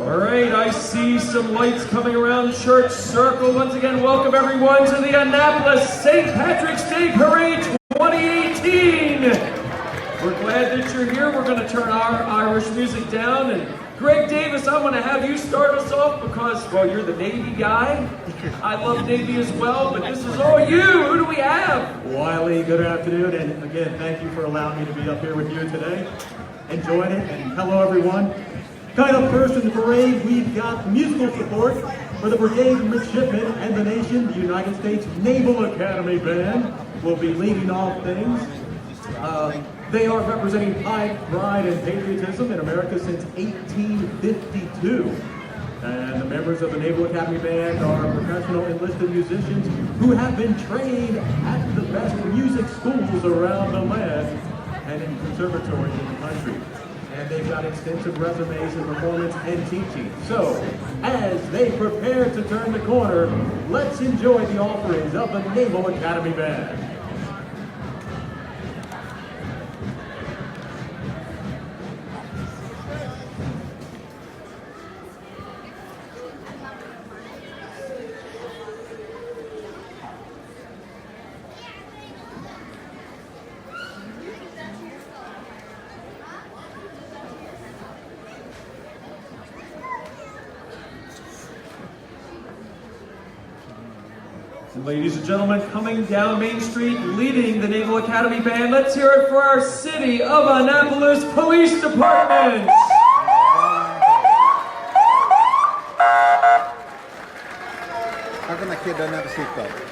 All right, I see some lights coming around Church Circle. Once again, welcome everyone to the Annapolis St. Patrick's Day Parade 2018. We're glad that you're here. We're going to turn our Irish music down. And Greg Davis, I'm going to have you start us off because, well, you're the Navy guy. I love Navy as well, but this is all you. Who do we have? Wiley, good afternoon. And again, thank you for allowing me to be up here with you today. Enjoyed it, and hello everyone. Coming up first in the parade, we've got musical support for the Brigade Midshipmen and the Nation. The United States Naval Academy Band will be leading off things. They are representing pride and patriotism in America since 1852. And the members of the Naval Academy Band are professional enlisted musicians who have been trained at the best music schools around the land and in conservatories in the country. And they've got extensive resumes in performance and teaching. So, as they prepare to turn the corner, let's enjoy the offerings of the Naval Academy Band. Ladies and gentlemen, coming down Main Street, leading the Naval Academy Band, let's hear it for our City of Annapolis Police Department. How come that kid doesn't have a seatbelt?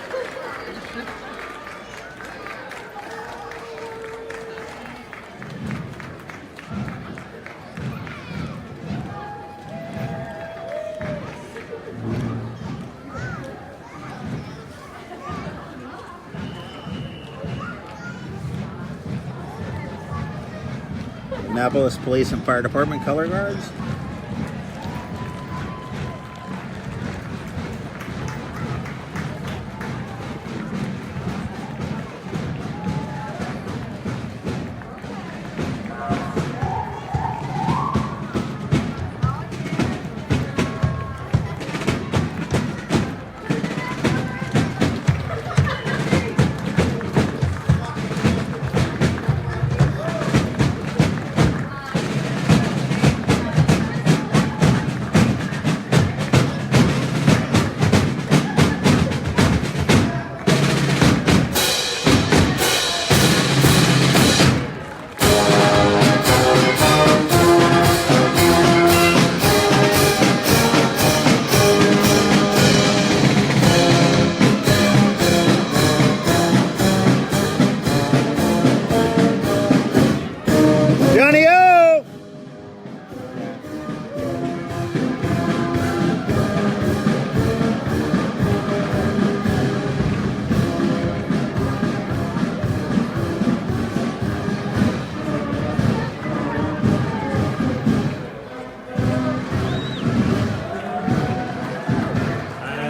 Annapolis Police and Fire Department color guards.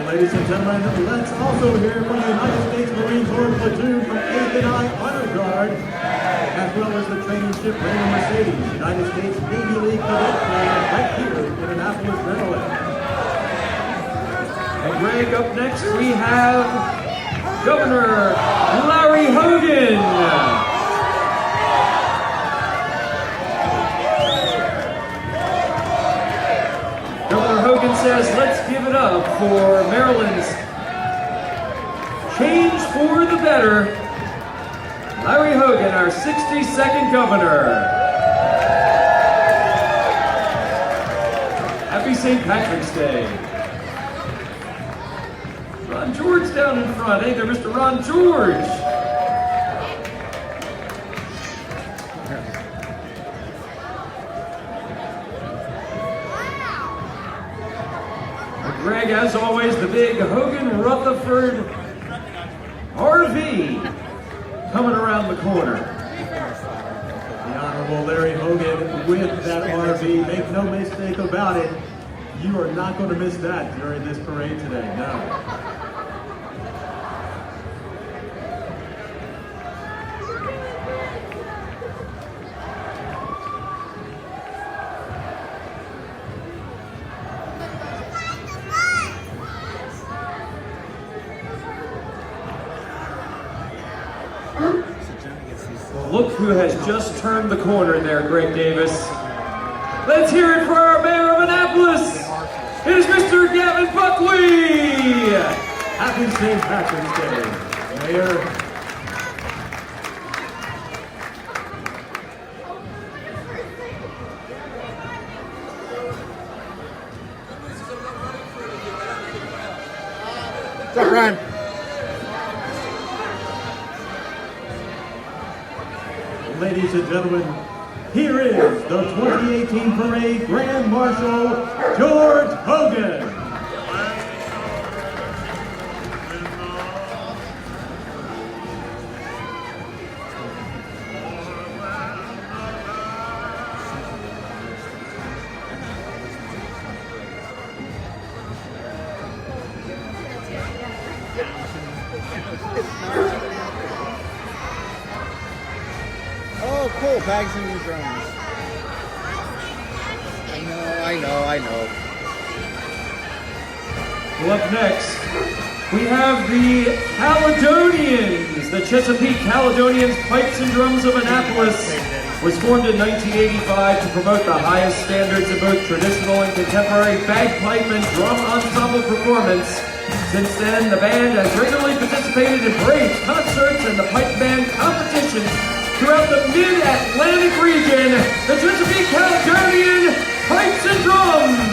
Ladies and gentlemen, let's also hear from the United States Marine Corps platoon from 8th and I Honor Guard, as well as the training ship Raymond Mercedes, United States Navy League Cadet Plan right here in Annapolis, Maryland. And Greg, up next we have Governor Larry Hogan. Hogan says, let's give it up for Maryland's change for the better, Larry Hogan, our 62nd governor. Happy St. Patrick's Day. Ron George down in front. Hey there, Mr. Ron George. Greg, as always, the big Hogan Rutherford RV coming around the corner. The Honorable Larry Hogan with that RV. Make no mistake about it, you are not going to miss that during this parade today, no. who has just turned the corner there, Greg Davis. Let's hear it for our mayor of Annapolis. It is Mr. Gavin Buckley. Happy St. Patrick's Day, Mayor. What's up, Ryan? Ladies and gentlemen, here is the 2018 Parade Grand Marshal, George Hogan. Oh, cool. Bags and new drones. I know. Well, up next, we have the Caledonians. The Chesapeake Caledonians Pipes and Drums of Annapolis was formed in 1985 to promote the highest standards of both traditional and contemporary bagpipe and drum ensemble performance. Since then, the band has regularly participated in parades, concerts, and the pipe band competitions throughout the Mid-Atlantic region. The Chesapeake Caledonian Pipes and Drums.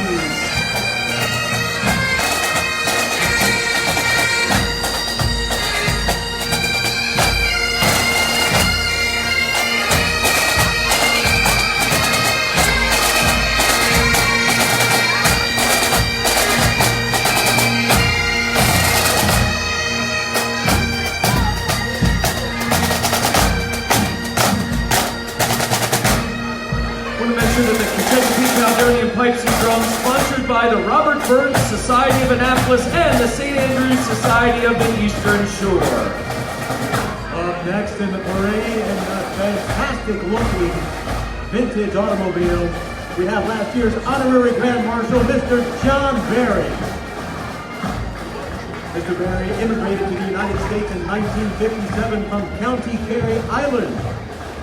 Pipes and Drums, sponsored by the Robert Burns Society of Annapolis and the St. Andrews Society of the Eastern Shore. Up next in the parade, and a fantastic looking vintage automobile, we have last year's honorary Grand Marshal, Mr. John Berry. Mr. Berry immigrated to the United States in 1957 from County Kerry, Ireland.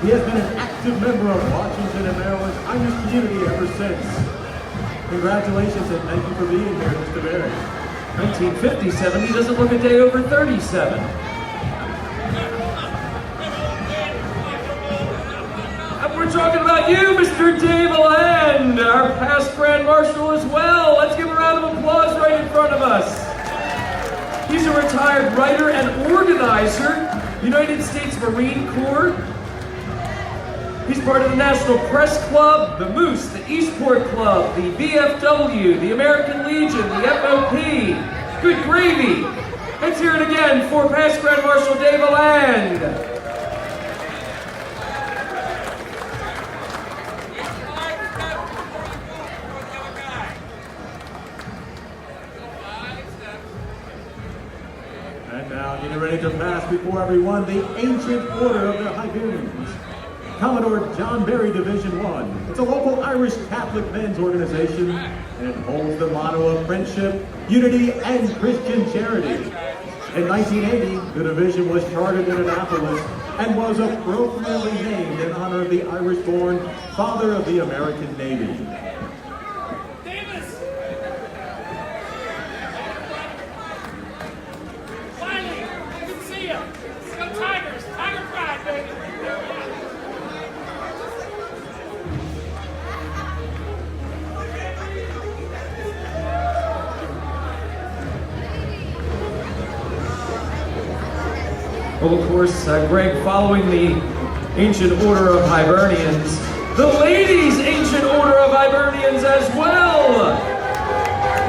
He has been an active member of Washington and Maryland's Irish community ever since. Congratulations and thank you for being here, Mr. Berry. 1957, he doesn't look a day over 37. And we're talking about you, Mr. Dave Land, our past Grand Marshal as well. Let's give a round of applause right in front of us. He's a retired writer and organizer, United States Marine Corps. He's part of the National Press Club, the Moose, the Eastport Club, the VFW, the American Legion, the FOP. Good gravy. Let's hear it again for past Grand Marshal Dave Land. And now getting ready to pass before everyone the Ancient Order of the Hibernians. Commodore John Berry Division 1. It's a local Irish Catholic men's organization, and it holds the motto of friendship, unity, and Christian charity. In 1980, the division was chartered in Annapolis and was appropriately named in honor of the Irish-born father of the American Navy. Davis! Finally, good to see you. Let's go Tigers. Tiger pride, baby. Well, of course, Greg, following the Ancient Order of Hibernians, the Ladies' Ancient Order of Hibernians as well.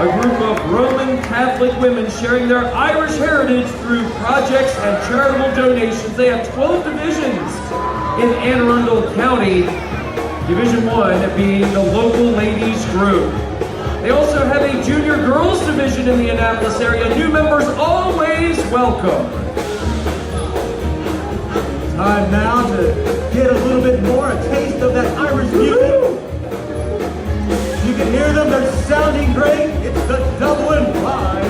A group of Roman Catholic women sharing their Irish heritage through projects and charitable donations. They have 12 divisions in Anne Arundel County, Division 1 being the local ladies group. They also have a junior girls division in the Annapolis area. New members always welcome. Time now to get a little bit more, a taste of that Irish music. You can hear them, they're sounding great. It's the Dublin Five,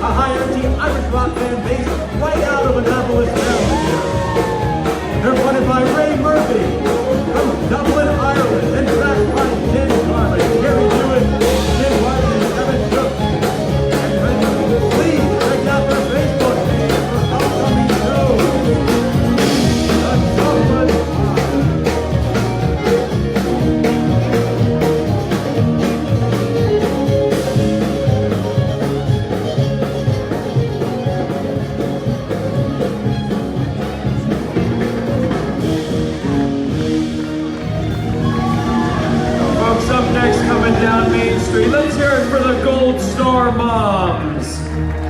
a high-energy Irish rock band based right out of Annapolis, Maryland. They're fronted by Ray Murphy.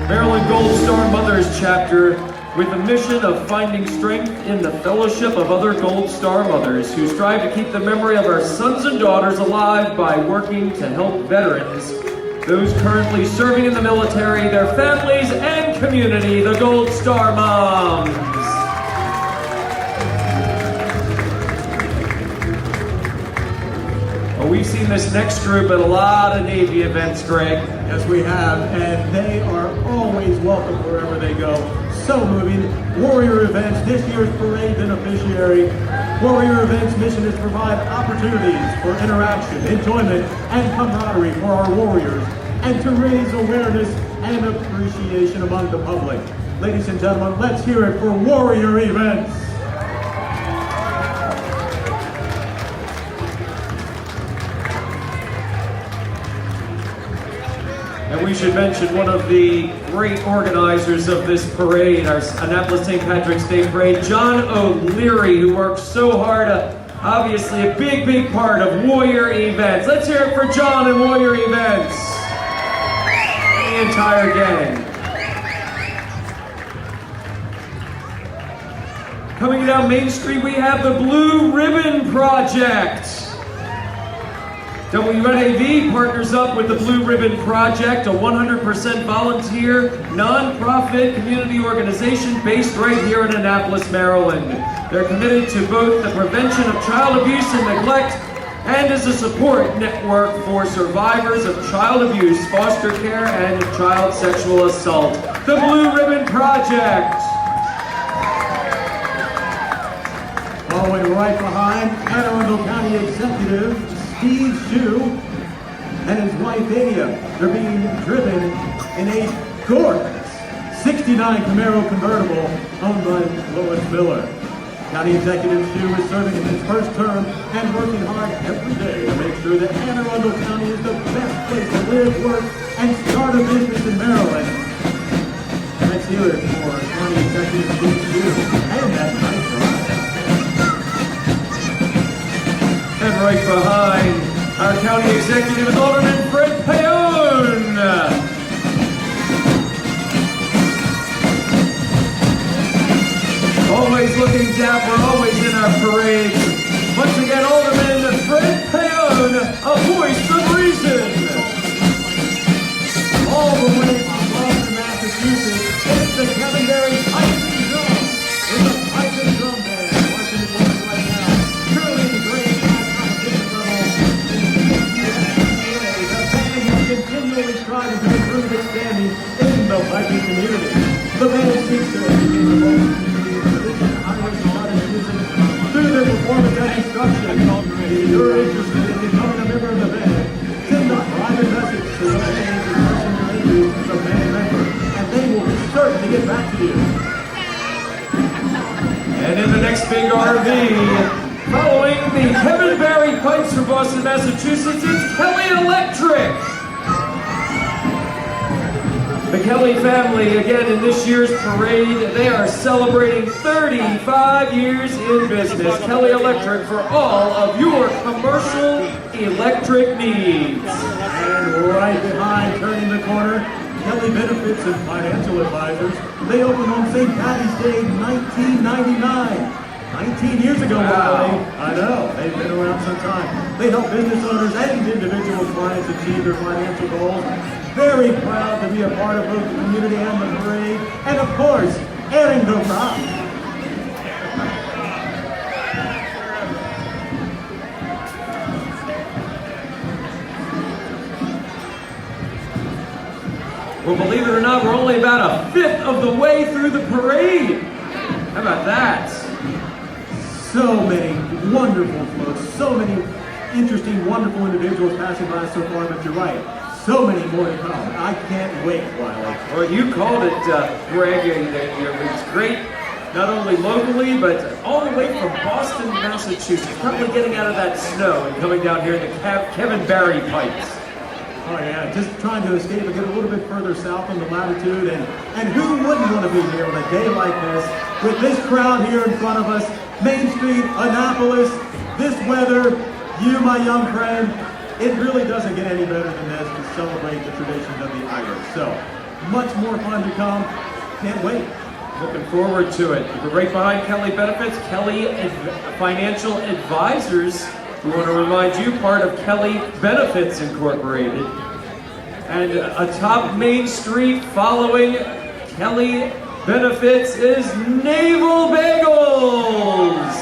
Maryland Gold Star Mothers Chapter, with the mission of finding strength in the fellowship of other Gold Star mothers who strive to keep the memory of our sons and daughters alive by working to help veterans, those currently serving in the military, their families and community, the Gold Star Moms. Well, we've seen this next group at a lot of Navy events, Greg. Yes, we have, and they are always welcome wherever they go. So moving. Warrior Events, this year's parade beneficiary. Warrior Events' mission is to provide opportunities for interaction, enjoyment, and camaraderie for our warriors, and to raise awareness and appreciation among the public. Ladies and gentlemen, let's hear it for Warrior Events. And we should mention one of the great organizers of this parade, our Annapolis St. Patrick's Day Parade, John O'Leary, who works so hard, obviously a big part of Warrior Events. Let's hear it for John and Warrior Events. And the entire gang. Coming down Main Street, we have the Blue Ribbon Project. WNAV partners up with the Blue Ribbon Project, a 100% volunteer, non-profit community organization based right here in Annapolis, Maryland. They're committed to both the prevention of child abuse and neglect and as a support network for survivors of child abuse, foster care, and child sexual assault. The Blue Ribbon Project. Following right behind, Anne Arundel County Executive Steve Shu and his wife Ania. They're being driven in a gorgeous 69 Camaro convertible owned by Lois Miller. County Executive Shu is serving in his first term and working hard every day to make sure that Anne Arundel County is the best place to live, work, and start a business in Maryland. Let's hear it for County Executive Steve Shu and that nice ride. And right behind, our county executive is Alderman Fred Paone. Always looking dapper, always in our parades. Once again, Alderman Fred Paone, a voice of reason. All the way from Boston, Massachusetts, it's the Kevin Berry Pipes and Drum. It's the Pipe and Drum Band. Watching it work right now. Curling the great competition level. The band has continually striving to improve its standing in the piping community. The band seeks to educate the local community in tradition, Irish, Scottish music through their performance and instruction. If you're interested in becoming a member of the band, send a private message to the band expressing your interest as a band member, and they will be certain to get back to you. And in the next big RV, following the Kevin Berry Pipes from Boston, Massachusetts, it's Kelly Electric. The Kelly family, again, in this year's parade, they are celebrating 35 years in business. Kelly Electric for all of your commercial electric needs. And right behind, turning the corner, Kelly Benefits and Financial Advisors. They opened on St. Patty's Day 1999. 19 years ago, wow. I know, they've been around some time. They help business owners and individual clients achieve their financial goals. Very proud to be a part of both the community and the parade. And of course, airing the rock. Well, believe it or not, we're only about a fifth of the way through the parade. How about that? So many wonderful floats, so many interesting, wonderful individuals passing by so far, but you're right. So many more to come. I can't wait, Wiley. Well, you called it, Greg. It's great, not only locally, but all the way from Boston, Massachusetts. Probably getting out of that snow and coming down here in the Kevin Berry Pipes. Oh yeah, just trying to escape and get a little bit further south in the latitude. And who wouldn't want to be here on a day like this, with this crowd here in front of us, Main Street, Annapolis, this weather, you, my young friend. It really doesn't get any better than this to celebrate the traditions of the Irish. So, much more fun to come. Can't wait. Looking forward to it. We're right behind Kelly Benefits, Kelly Financial Advisors. We want to remind you, part of Kelly Benefits Incorporated. And atop Main Street following Kelly Benefits is Naval Bagels.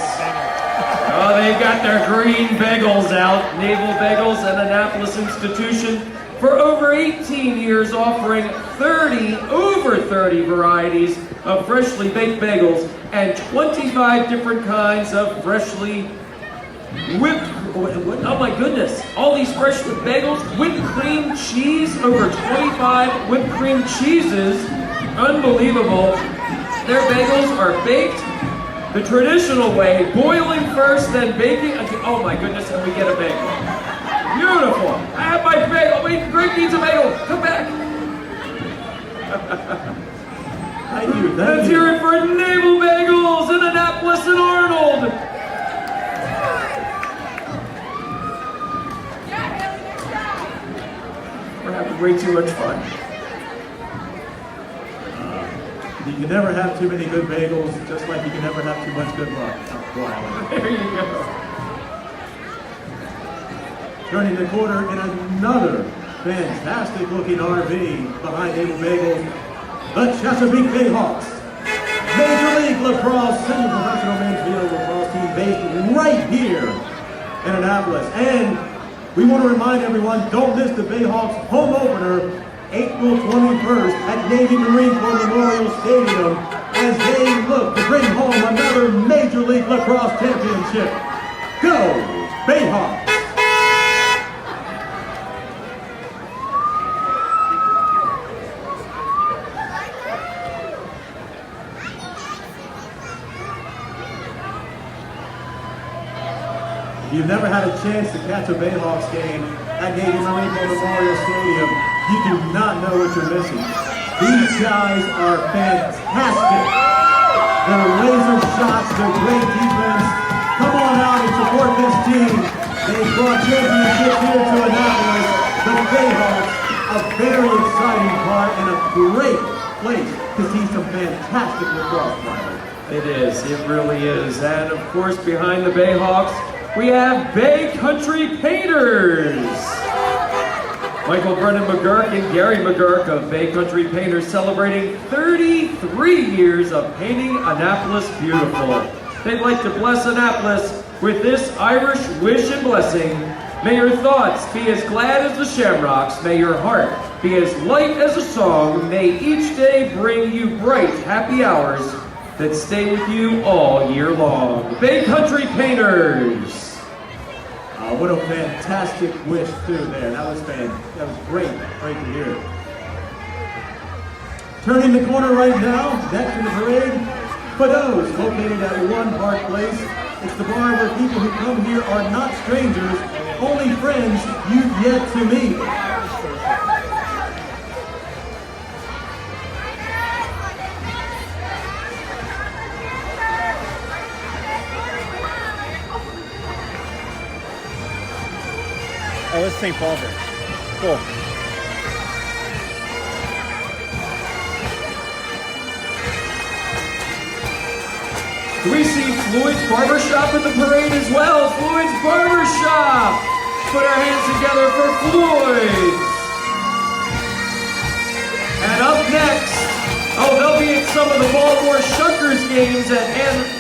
Oh, they've got their green bagels out. Naval Bagels, an Annapolis institution for over 18 years, offering over 30 varieties of freshly baked bagels and 25 different kinds of freshly whipped, oh my goodness, all these fresh bagels, whipped cream cheese, over 25 whipped cream cheeses, unbelievable. Their bagels are baked the traditional way, boiling first, then baking. Oh my goodness, and we get a bagel. Beautiful. I have my bagel. Wait, Greg needs a bagel. Come back. Thank you. Let's hear it for Naval Bagels in Annapolis and Arnold. We're having way too much fun. You can never have too many good bagels, just like you can never have too much good luck. There you go. Turning the corner in another fantastic looking RV behind Naval Bagels, the Chesapeake Bayhawks. Major League Lacrosse, semi-professional men's field lacrosse team based right here in Annapolis. And we want to remind everyone, don't miss the Bayhawks home opener April 21st at Navy Marine Corps Memorial Stadium as they look to bring home another Major League Lacrosse championship. Go Bayhawks! If you've never had a chance to catch a Bayhawks game at Navy Marine Corps Memorial Stadium, you do not know what you're missing. These guys are fantastic. Their laser shots, their great defense. Come on out and support this team. They brought championships here to Annapolis. The Bayhawks, a very exciting part and a great place to see some fantastic lacrosse players. It is, it really is. And of course, behind the Bayhawks, we have Bay Country Painters. Michael Brennan McGurk and Gary McGurk of Bay Country Painters celebrating 33 years of painting Annapolis beautiful. They'd like to bless Annapolis with this Irish wish and blessing. May your thoughts be as glad as the shamrocks. May your heart be as light as a song. May each day bring you bright, happy hours that stay with you all year long. Bay Country Painters. What a fantastic wish too there. That was great to hear. Turning the corner right now, next in the parade, Fido's, located at One Park Place. It's the bar where people who come here are not strangers, only friends you've yet to meet. Oh, it's St. Paul Day. Cool. Do we see Floyd's Barbershop at the parade as well? Floyd's Barbershop! Put our hands together for Floyd's! And up next, they'll be at some of the Baltimore Shuckers games at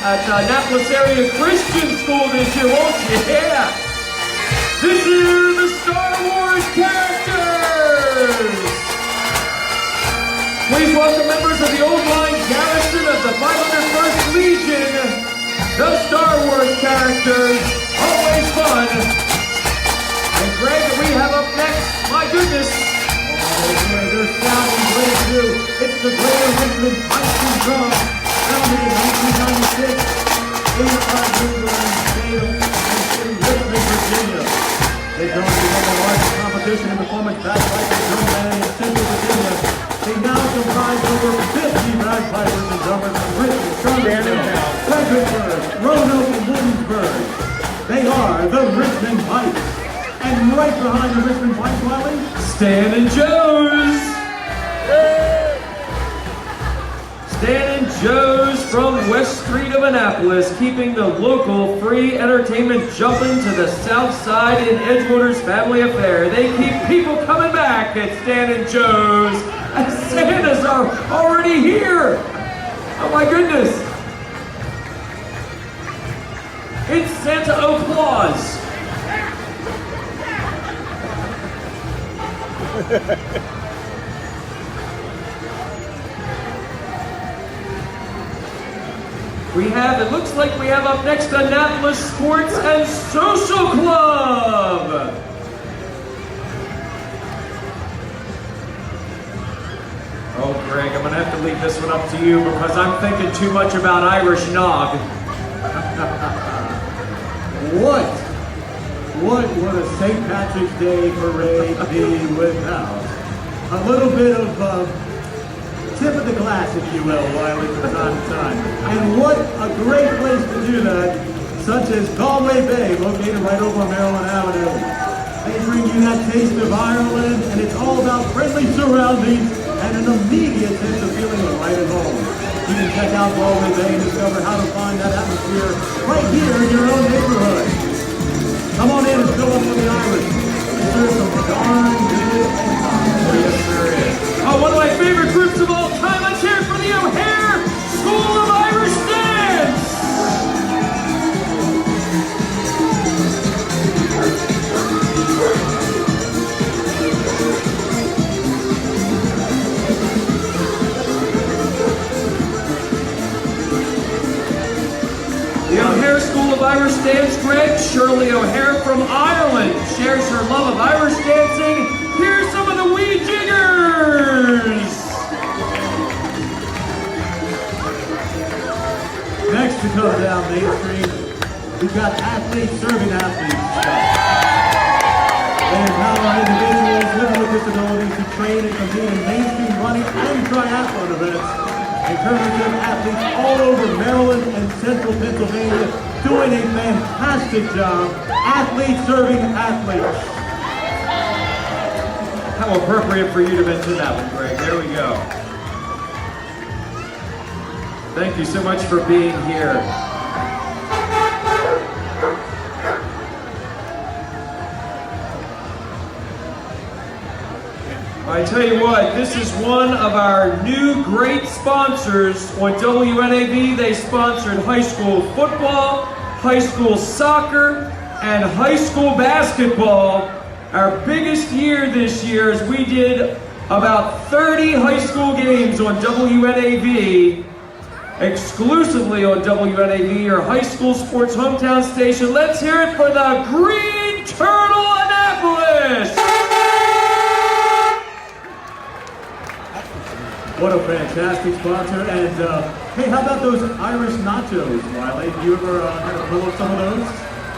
Annapolis Area Christian School this year, won't you? Yeah! This is the Star Wars characters! Please welcome members of the Old Line Garrison of the 501st Legion, the Star Wars characters. Always fun. And Greg, we have up next, my goodness. They're sounding great too. It's the Greater Richmond Pipes and Drums, founded in 1996 in our neighboring state in Richmond, Virginia. They've gone to the largest competition in performance bagpipers drum band in Central Virginia. They now comprise over 50 bagpipers and drummers from Richmond, Charlottesville, Fredericksburg, Roanoke, and Williamsburg. They are the Richmond Pipes. And right behind the Richmond Pipes, Wiley, Stan and Joe's. Hey! Joe's from West Street of Annapolis, keeping the local free entertainment jumping to the south side in Edgewater's family affair. They keep people coming back at Stan and Joe's, and Santas are already here. Oh my goodness. It's Santa O'Claus. It looks like we have up next Annapolis Sports and Social Club. Oh, Greg, I'm gonna have to leave this one up to you because I'm thinking too much about Irish nog. What would a St. Patrick's Day parade be without a little bit of tip of the glass, if you will, Wiley, from time to time. And what a great place to do that, such as Galway Bay, located right over on Maryland Avenue. They bring you that taste of Ireland, and it's all about friendly surroundings and an immediate sense of feeling right at home. You can check out Galway Bay and discover how to find that atmosphere right here in your own neighborhood. Come on in and fill up for the Irish. There's some darn good old times. Oh, yes, there is. Oh, one of my favorite groups of all time. Let's hear it for the O'Hare School of Irish Dance. The O'Hare School of Irish Dance Greg Shirley O'Hare from Ireland shares her love of Irish dancing. Here's some of the wee jiggers. Next to come down Main Street, we've got athletes serving athletes. They empower individuals living with disabilities to train and compete in mainstream running and triathlon events. Encouraging athletes all over Maryland and central Pennsylvania doing a fantastic job. Athletes serving athletes. How appropriate for you to mention that one, Greg. There we go. Thank you so much for being here. I tell you what, this is one of our new great sponsors on WNAV. They sponsored high school football, high school soccer, and high school basketball. Our biggest year this year is we did about 30 high school games on WNAV, exclusively on WNAV, your high school sports hometown station. Let's hear it for the Green Turtle Annapolis! What a fantastic sponsor. And hey, how about those Irish nachos, Wiley? Have you ever had a pull of some of those?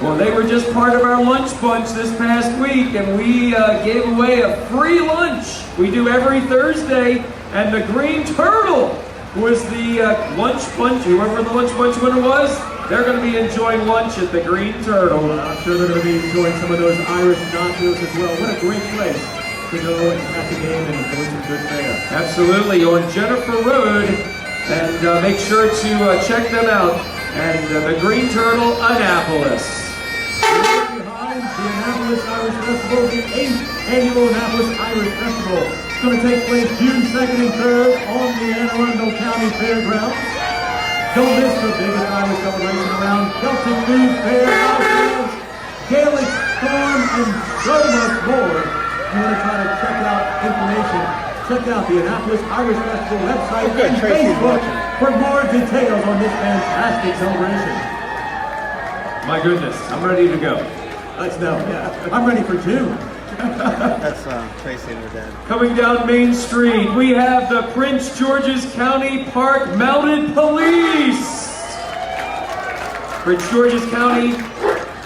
Well, they were just part of our lunch bunch this past week, and we gave away a free lunch. We do every Thursday, and the Green Turtle was the lunch bunch. You remember the lunch bunch winner was? They're going to be enjoying lunch at the Green Turtle. I'm sure they're going to be enjoying some of those Irish nachos as well. What a great place to go and catch a game and enjoy some good fare. Absolutely, on Jennifer Road, and make sure to check them out. And the Green Turtle Annapolis. Behind the Annapolis Irish Festival, the 8th annual Annapolis Irish Festival. It's going to take place June 2nd and 3rd on the Anne Arundel County Fairgrounds. Don't miss the biggest Irish celebration around. Celtic food, fair, cocktails, Gaelic storm, and so much more. If you want to try to check out information, check out the Annapolis Irish Festival website and Facebook for more details on this fantastic celebration. My goodness, I'm ready to go. Let's know. Yeah, I'm ready for June. That's Tracy and her dad. Coming down Main Street, we have the Prince George's County Park Mounted Police. Prince George's County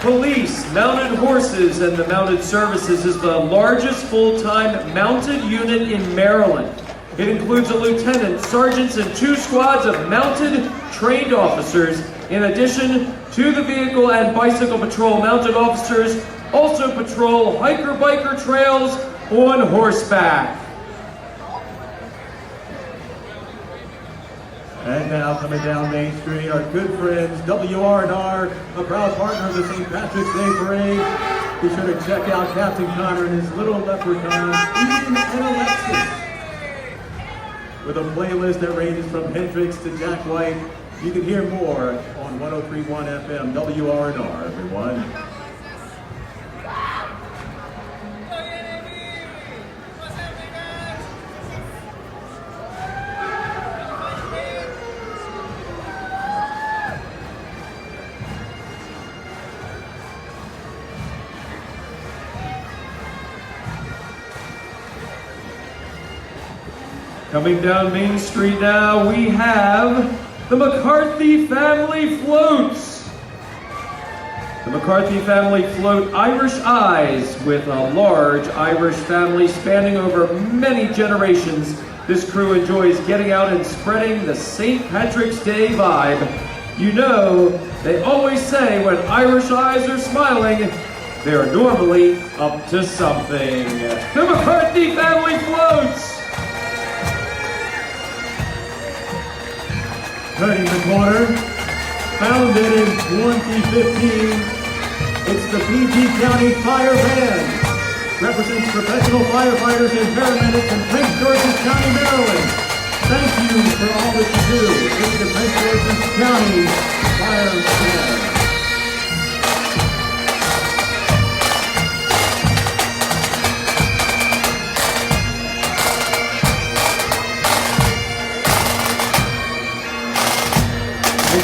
Police, mounted horses, and the mounted services is the largest full-time mounted unit in Maryland. It includes a lieutenant, sergeants, and 2 squads of mounted trained officers. In addition to the vehicle and bicycle patrol, mounted officers also patrol hiker-biker trails on horseback. And now coming down Main Street, our good friends, WR&R, a proud partner of the St. Patrick's Day Parade. Be sure to check out Captain Connor and his little leprechauns, Eden and Alexis. With a playlist that ranges from Hendrix to Jack White, you can hear more on 103.1 FM, WR&R, everyone. Coming down Main Street now, we have the McCarthy Family Floats. The McCarthy Family Float Irish Eyes, with a large Irish family spanning over many generations. This crew enjoys getting out and spreading the St. Patrick's Day vibe. You know, they always say when Irish eyes are smiling, they're normally up to something. The McCarthy Family Floats! Turning the corner, founded in 2015, it's the PG County Fire Band. Represents professional firefighters and paramedics in Prince George's County, Maryland. Thank you for all that you do. It's the Prince George's County Fire Band.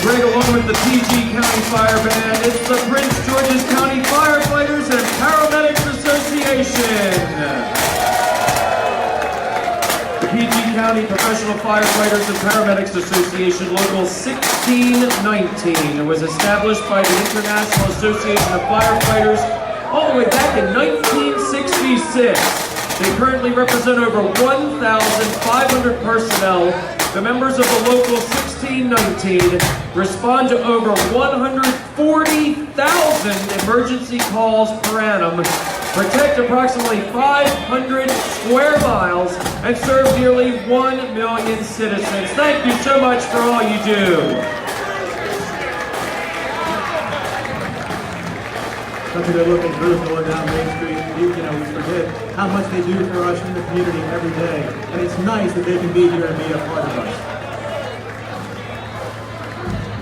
Right along with the PG County Fire Band, it's the Prince George's County Firefighters and Paramedics Association. The PG County Professional Firefighters and Paramedics Association, Local 1619, was established by the International Association of Firefighters all the way back in 1966. They currently represent over 1,500 personnel. The members of the Local 1619 respond to over 140,000 emergency calls per annum, protect approximately 500 square miles, and serve nearly 1 million citizens. Thank you so much for all you do. Such a good looking group going down Main Street. We forget how much they do for us in the community every day. And it's nice that they can be here and be a part of us.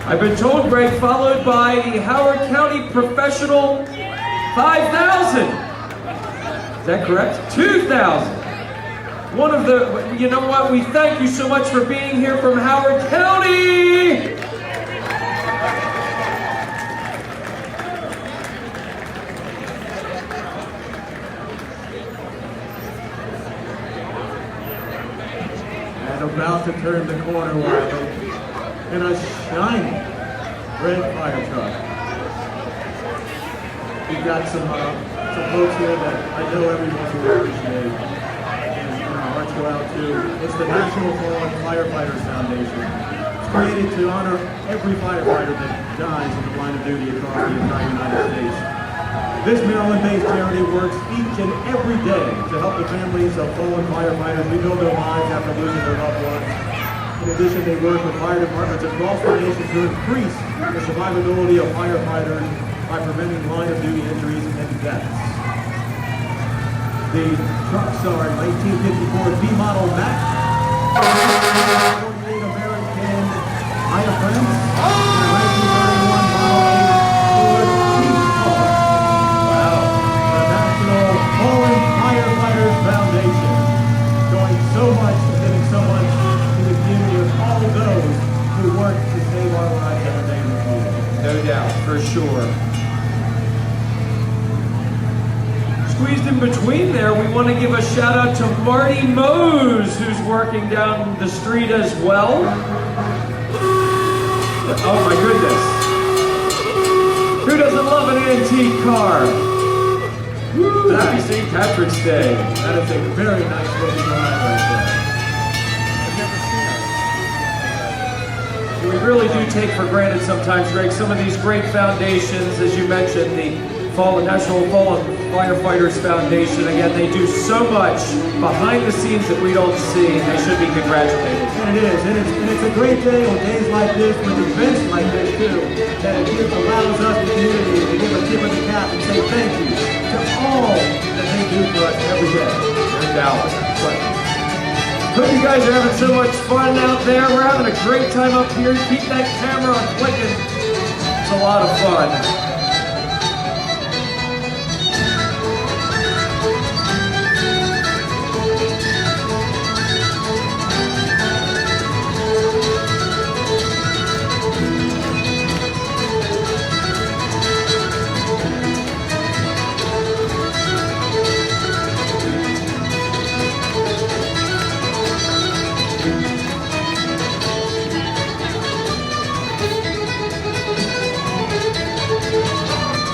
I've been told, Greg, followed by the Howard County Professional 5,000. Is that correct? 2,000. One of the, you know what? We thank you so much for being here from Howard County. About to turn the corner in a shiny red fire truck. We've got some folks here that I know everyone will appreciate. And our hearts go out to, it's the National Fallen Firefighters Foundation. It's created to honor every firefighter that dies in the line of duty across the entire United States. This Maryland-based charity works each and every day to help the families of fallen firefighters rebuild their lives after losing their loved ones. In addition, they work with fire departments across the nation to increase the survivability of firefighters by preventing line-of-duty injuries and deaths. The trucks are 1954 B-model Mack, 48 American Iafrens, and 1931 Model 8 Ford T-Car. Fallen Firefighters Foundation, showing so much and giving so much to the community of all of those who work to save our lives every day in the community. No doubt, for sure. Squeezed in between there, we want to give a shout out to Marty Mose, who's working down the street as well. Oh my goodness. Who doesn't love an antique car? Woo, happy St. Patrick's Day. That is a very nice looking ride right there. We really do take for granted sometimes, Greg, some of these great foundations, as you mentioned, the National Fallen Firefighters Foundation. Again, they do so much behind the scenes that we don't see, and they should be congratulated. And it is, and it's a great day on days like this, with events like this too, that it allows us, the community, to give a tip of the cap and say thank you to all that they do for us every day. No doubt. Hope you guys are having so much fun out there. We're having a great time up here. Keep that camera on clicking. It's a lot of fun.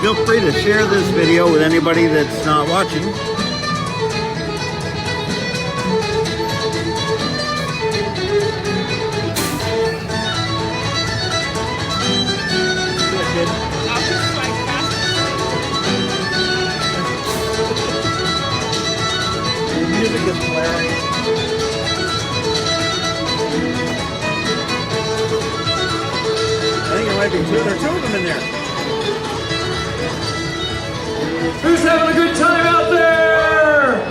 Feel free to share this video with anybody that's not watching. Music is blaring. I think it might be two. There are two of them in there. Who's having a good time out there?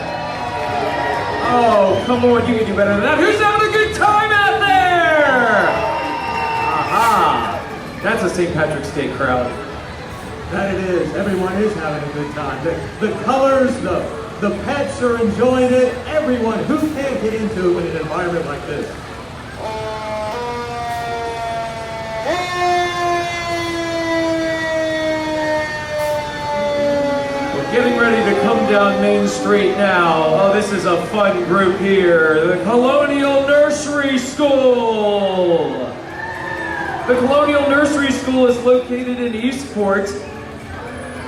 Oh, come on, you can do better than that. Who's having a good time out there? Aha! That's a St. Patrick's Day crowd. That it is. Everyone is having a good time. The colors, the pets are enjoying it. Everyone, who can't get into it in an environment like this? Getting ready to come down Main Street now. Oh, this is a fun group here. The Colonial Nursery School. The Colonial Nursery School is located in Eastport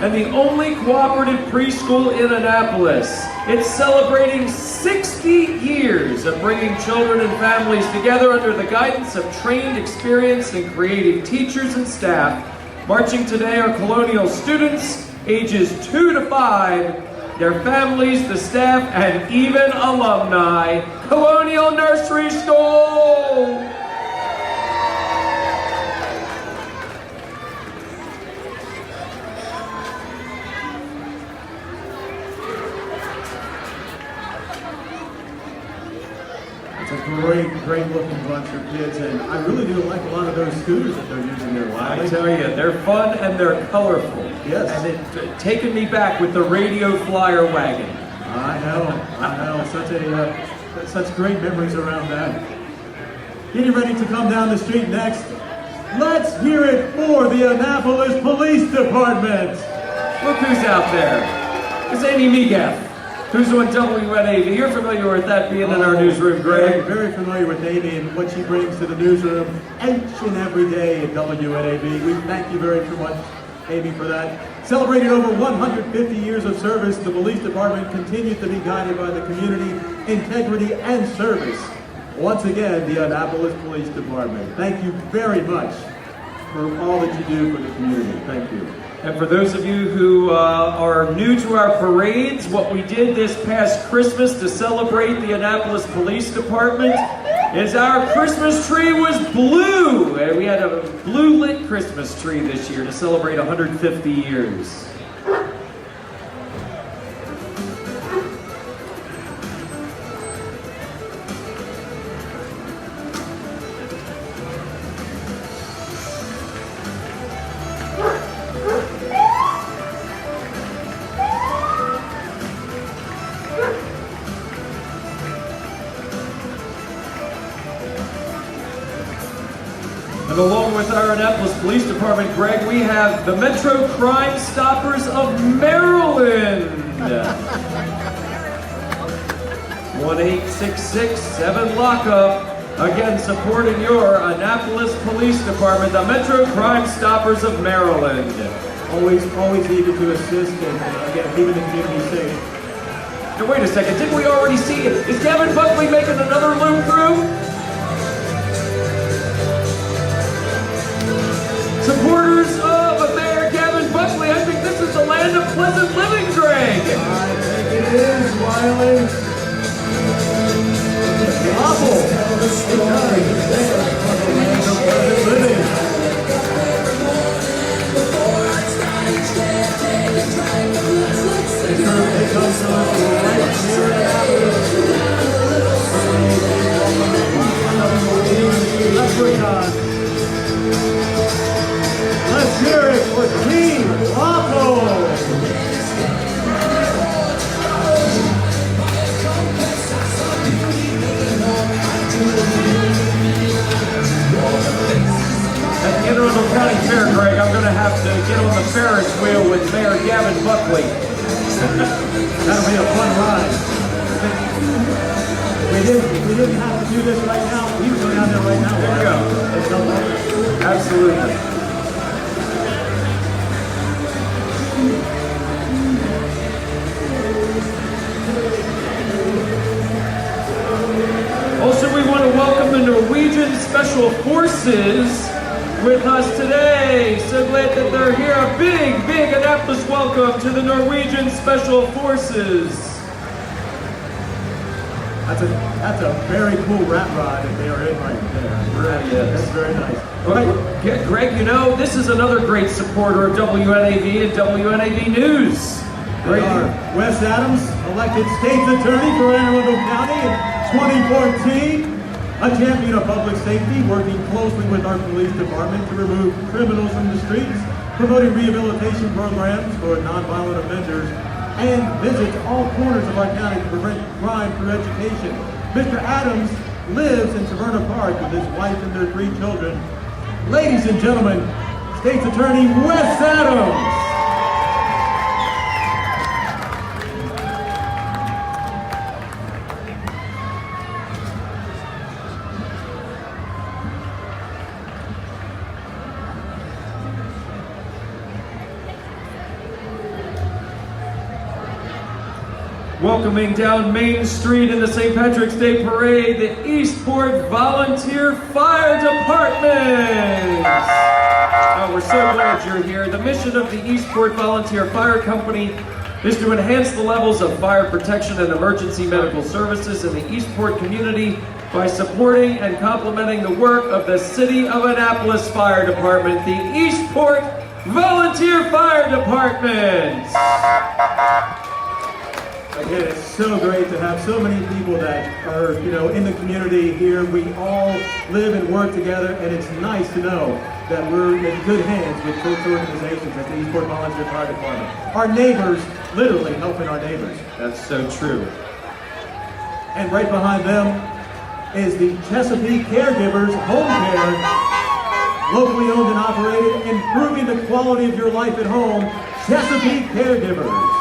and the only cooperative preschool in Annapolis. It's celebrating 60 years of bringing children and families together under the guidance of trained, experienced, and creative teachers and staff. Marching today are Colonial students, ages 2 to 5, their families, the staff, and even alumni. Colonial Nursery School! It's a great looking bunch of kids, and I really do like a lot of those scooters that they're using there. I tell you, they're fun and they're colorful. Yes. And it's taken me back with the radio flyer wagon. I know. Such great memories around that. Getting ready to come down the street next. Let's hear it for the Annapolis Police Department. Look who's out there. It's Amy Megath. Who's on WNAV? You're familiar with that being in our newsroom, Greg. Very familiar with Amy and what she brings to the newsroom each and every day at WNAV. We thank you very much, Amy, for that. Celebrating over 150 years of service, the police department continues to be guided by the community, integrity, and service. Once again, the Annapolis Police Department. Thank you very much for all that you do for the community. Thank you. And for those of you who are new to our parades, what we did this past Christmas to celebrate the Annapolis Police Department is our Christmas tree was blue. And we had a blue lit Christmas tree this year to celebrate 150 years. And along with our Annapolis Police Department, Greg, we have the Metro Crime Stoppers of Maryland. 1-866-7-LOCK-UP. Again, supporting your Annapolis Police Department, the Metro Crime Stoppers of Maryland. Always eager to assist and again, keeping the community safe. Now wait a second, didn't we already see it? Is Gavin Buckley making another loop through? Supporters of Mayor Gavin Buckley, I think this is the land of Wiley. Apple. Living. It comes from right here in Annapolis. Let's hear it for Team Rocco. At the Annapolis County Fair, Greg, I'm going to have to get on the Ferris wheel with Mayor Gavin Buckley. That'll be a fun ride. We didn't have to do this right now. We can go down there right now. There you go. It's no problem. Absolutely. Also, we want to welcome the Norwegian Special Forces with us today. So glad that they're here. A big Annapolis welcome to the Norwegian Special Forces. That's a very cool rat ride that they are in right there. Really is. That's very nice. Well, Greg, you know, this is another great supporter of WNAV and WNAV News. They are Wes Adams, elected state's attorney for Anne Arundel County in 2014. A champion of public safety, working closely with our police department to remove criminals from the streets, promoting rehabilitation programs for nonviolent offenders, and visits all corners of our county to prevent crime through education. Mr. Adams lives in Severna Park with his wife and their 3 children. Ladies and gentlemen, State's Attorney Wes Adams. Welcoming down Main Street in the St. Patrick's Day Parade, the Eastport Volunteer Fire Department. Oh, we're so glad you're here. The mission of the Eastport Volunteer Fire Company is to enhance the levels of fire protection and emergency medical services in the Eastport community by supporting and complementing the work of the City of Annapolis Fire Department, the Eastport Volunteer Fire Department. Again, it's so great to have so many people that are, in the community here. We all live and work together, and it's nice to know that we're in good hands with folks organizations at the Eastport Volunteer Fire Department. Our neighbors, literally helping our neighbors. That's so true. And right behind them is the Chesapeake Caregivers Home Care, locally owned and operated, improving the quality of your life at home. Chesapeake Caregivers.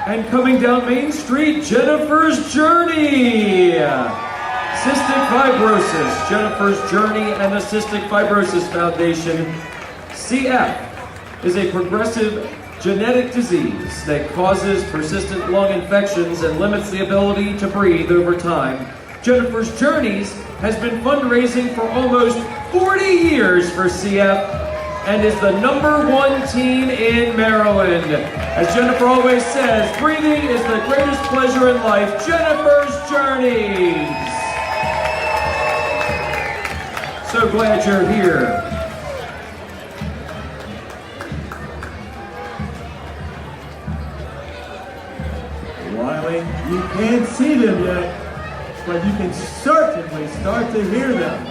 And coming down Main Street, Jennifer's Journey. Cystic Fibrosis, Jennifer's Journey and the Cystic Fibrosis Foundation. CF is a progressive genetic disease that causes persistent lung infections and limits the ability to breathe over time. Jennifer's Journeys has been fundraising for almost 40 years for CF and is the #1 team in Maryland. As Jennifer always says, breathing is the greatest pleasure in life. Jennifer's Journeys. So glad you're here. Wiley, you can't see them yet, but you can certainly start to hear them.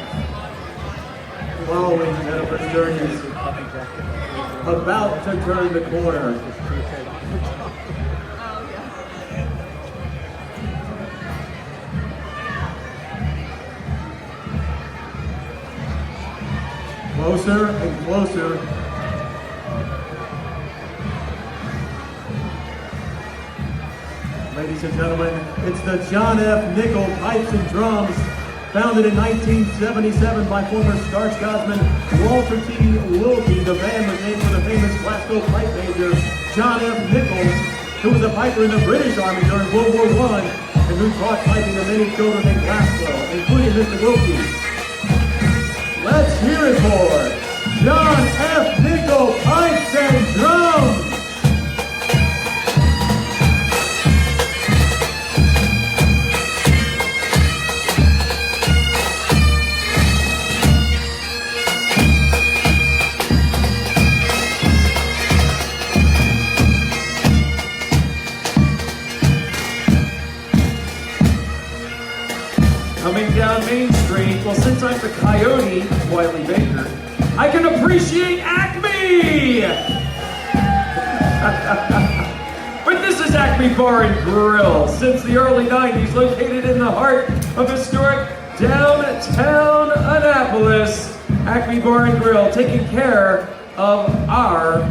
Following Jennifer's Journeys, about to turn the corner. Closer and closer. Ladies and gentlemen, it's the John F. Nickel Pipes and Drums, founded in 1977 by former Star Scotsman Walter T. Wilkie. The band was named for the famous Glasgow pipe major John F. Nichols, who was a piper in the British Army during World War I and who taught piping to many children in Glasgow, including Mr. Wilkie. Let's hear it for John F. Nickel Pipes and Drums. coming down Main Street. Well, since I'm the coyote, Wiley Baker, I can appreciate Acme! But this is Acme Bar and Grill. Since the early 90s, located in the heart of historic downtown Annapolis, Acme Bar and Grill, taking care of our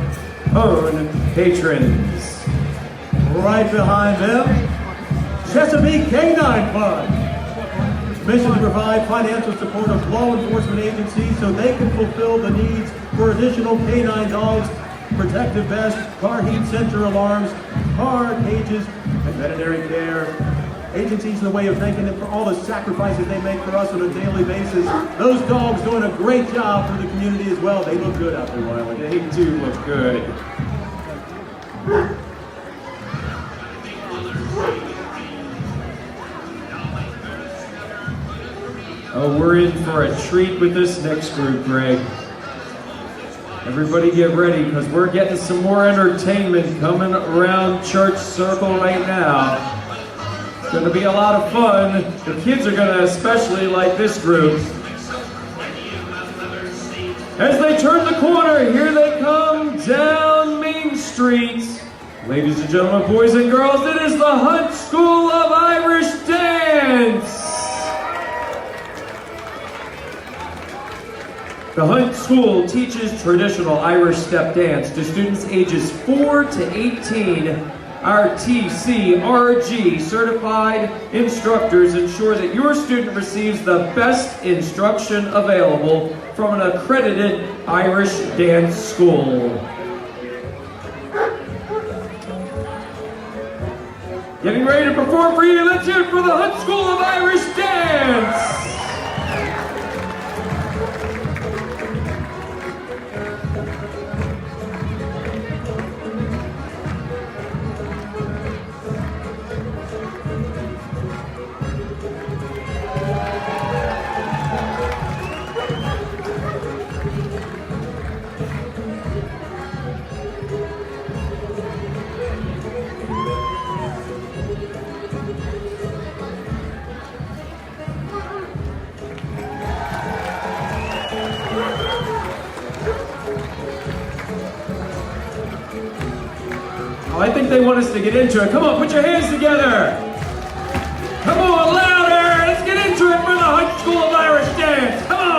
own patrons. Right behind them, Chesapeake Canine Fund. Mission to provide financial support of law enforcement agencies so they can fulfill the needs for additional canine dogs, protective vests, car heat sensor alarms, car cages, and veterinary care. Agencies in the way of thanking them for all the sacrifices they make for us on a daily basis. Those dogs doing a great job for the community as well. They look good out there, Wiley. They do look good. Oh, we're in for a treat with this next group, Greg. Everybody get ready, because we're getting some more entertainment coming around Church Circle right now. It's going to be a lot of fun. The kids are going to especially like this group. As they turn the corner, here they come down Main Street. Ladies and gentlemen, boys and girls, it is the Hunt School of Irish Dance. The Hunt School teaches traditional Irish step dance to students ages 4 to 18. Our TCRG certified instructors ensure that your student receives the best instruction available from an accredited Irish dance school. Getting ready to perform for you, let's hear it for the Hunt School of Irish Dance! I think they want us to get into it. Come on, put your hands together. Come on, louder. Let's get into it for the Hunt School of Irish Dance. Come on.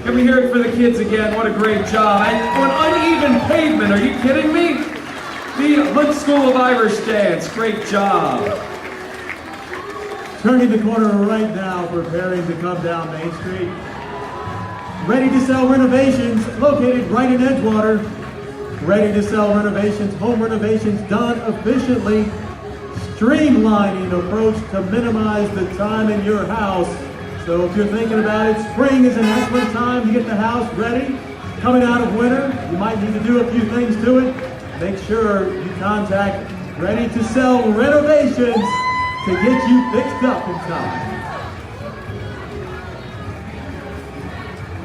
Can we hear it for the kids again? What a great job. And on uneven pavement, are you kidding me? The Hunt School of Irish Dance, great job. Turning the corner right now, preparing to come down Main Street. Ready to Sell Renovations, located right in Edgewater. Ready to Sell Renovations, home renovations done efficiently. Streamlining approach to minimize the time in your house. So if you're thinking about it, spring is an excellent time to get the house ready. Coming out of winter, you might need to do a few things to it. Make sure you contact Ready to Sell Renovations to get you fixed up in time.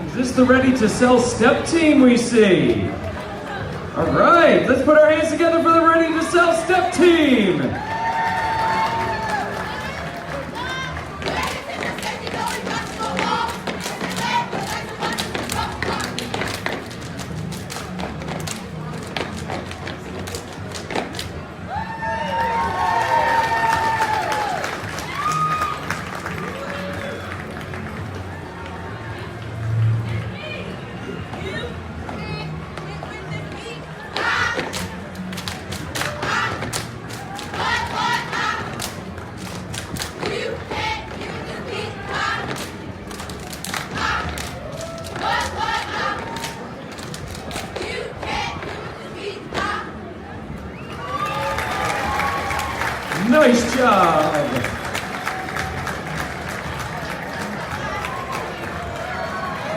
Is this the Ready to Sell Step team we see? All right, let's put our hands together for the Ready to Sell Step team. job.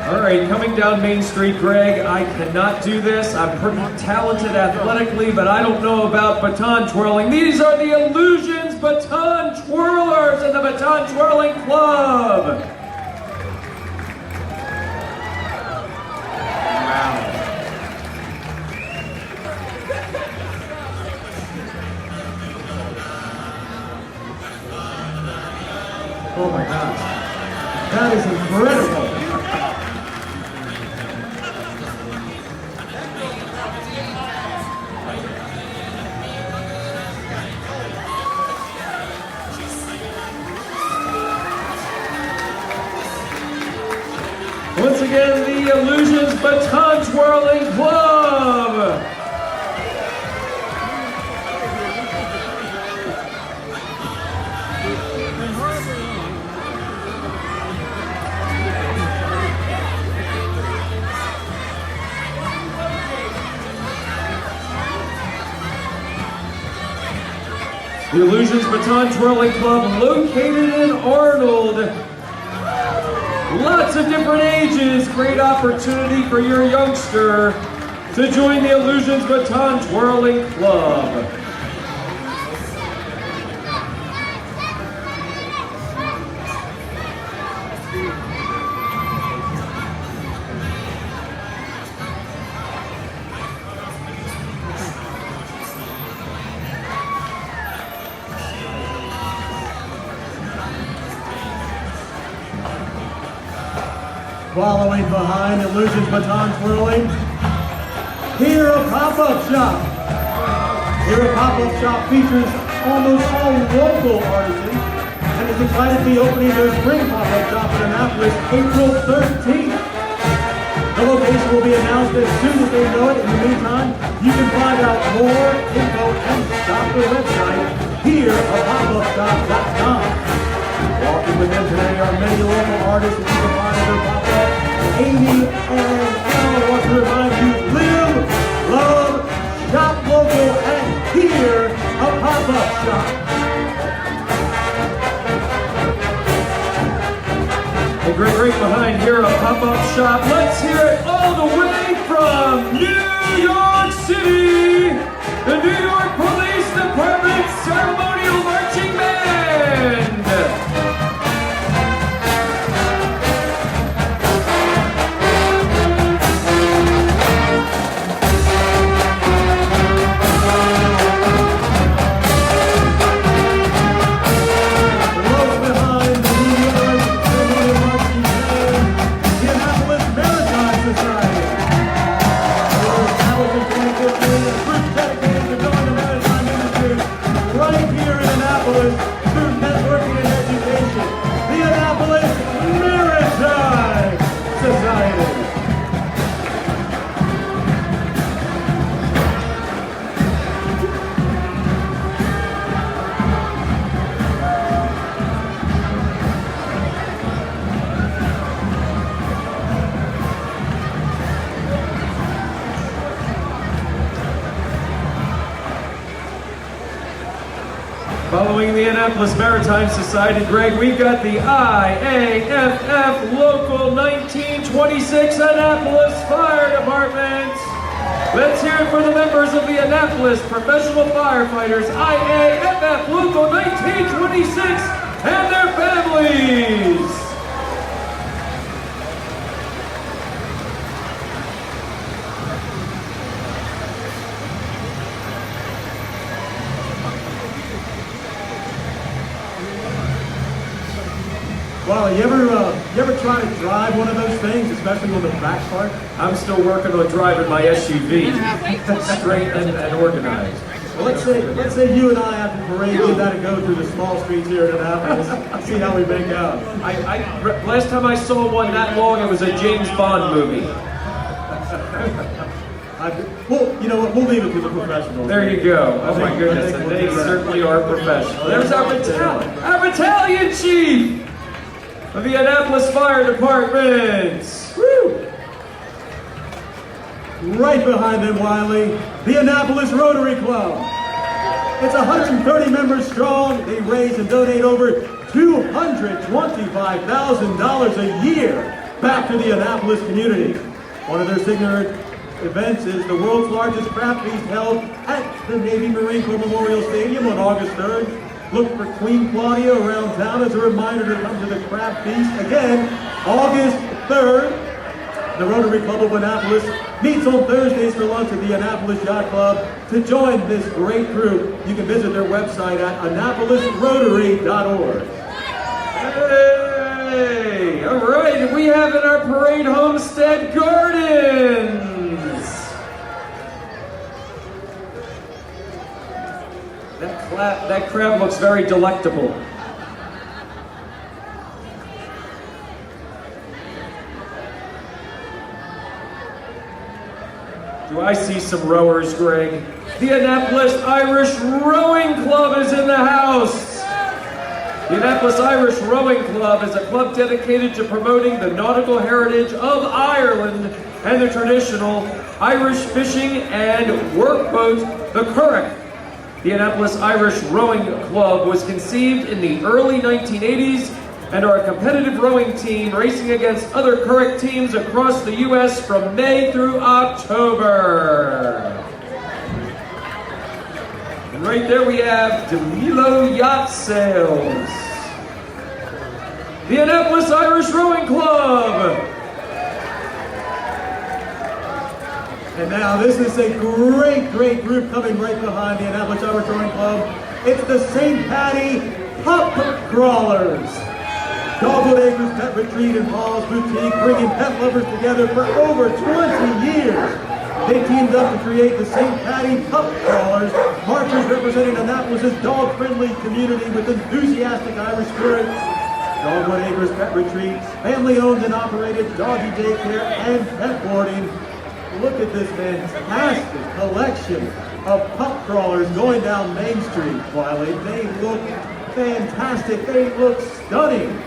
All right, coming down Main Street, Greg, I cannot do this. I'm pretty talented athletically, but I don't know about baton twirling. These are the Illusions Baton Twirlers in the Baton Twirling Club. Wow. Oh my gosh. That is incredible. Once again, the Illusions Baton Twirling Club. The Illusions Baton Twirling Club, located in Arnold. Lots of different ages, great opportunity for your youngster to join the Illusions Baton Twirling Club. Following behind Illusions Baton Twirling, here a pop-up shop. Here a pop-up shop features almost all local artisans and is excited to be opening their spring pop-up shop in Annapolis April 13th. The location will be announced as soon as they know it. In the meantime, you can find out more info and shop their website here at popupshop.com. Walking with them today are many local artists that you can find at their pop-up. Amy and Al want to remind you, live, love, shop local, and here a pop-up shop. And right behind here, a pop-up shop. Let's hear it all the way from New York City, the New York Police Department Ceremonial Marching Band. Following the Annapolis Maritime Society, Greg, we've got the IAFF Local 1926 Annapolis Fire Department. Let's hear it for the members of the Annapolis Professional Firefighters, IAFF Local 1926, and their families. Well, you ever try to drive one of those things, especially on the back part? I'm still working on driving my SUV, straight and organized. Well, let's say you and I after the parade give that a go through the small streets here in Annapolis. See how we make out. Last time I saw one that long, it was a James Bond movie. Well, you know what? We'll leave it to the professionals. There you go. Oh my goodness, and they certainly are professional. There's our battalion chief of the Annapolis Fire Department. Woo! Right behind them, Wiley, the Annapolis Rotary Club. It's 130 members strong. They raise and donate over $225,000 a year back to the Annapolis community. One of their signature events is the world's largest craft feast held at the Navy Marine Corps Memorial Stadium on August 3rd. Look for Queen Claudia around town as a reminder to come to the craft feast. Again, August 3rd. The Rotary Club of Annapolis meets on Thursdays for lunch at the Annapolis Yacht Club. To join this great group, you can visit their website at annapolisrotary.org. Hey! All right, and we have in our parade Homestead Gardens. That crab looks very delectable. Do I see some rowers, Greg? The Annapolis Irish Rowing Club is in the house. The Annapolis Irish Rowing Club is a club dedicated to promoting the nautical heritage of Ireland and the traditional Irish fishing and workboat, the currach. The Annapolis Irish Rowing Club was conceived in the early 1980s and are a competitive rowing team racing against other currach teams across the U.S. from May through October. And right there we have DeMilo Yacht Sales. The Annapolis Irish Rowing Club. And now this is a great group coming right behind the Annapolis Irish Rowing Club. It's the St. Patty Pup Crawlers. Dogwood Acres Pet Retreat and Paul's Boutique, bringing pet lovers together for over 20 years. They teamed up to create the St. Patty Pup Crawlers, marchers representing Annapolis' dog-friendly community with enthusiastic Irish spirit. Dogwood Acres Pet Retreat, family-owned and operated doggy daycare and pet boarding. Look at this fantastic collection of pup crawlers going down Main Street, Wiley. They look fantastic. They look stunning.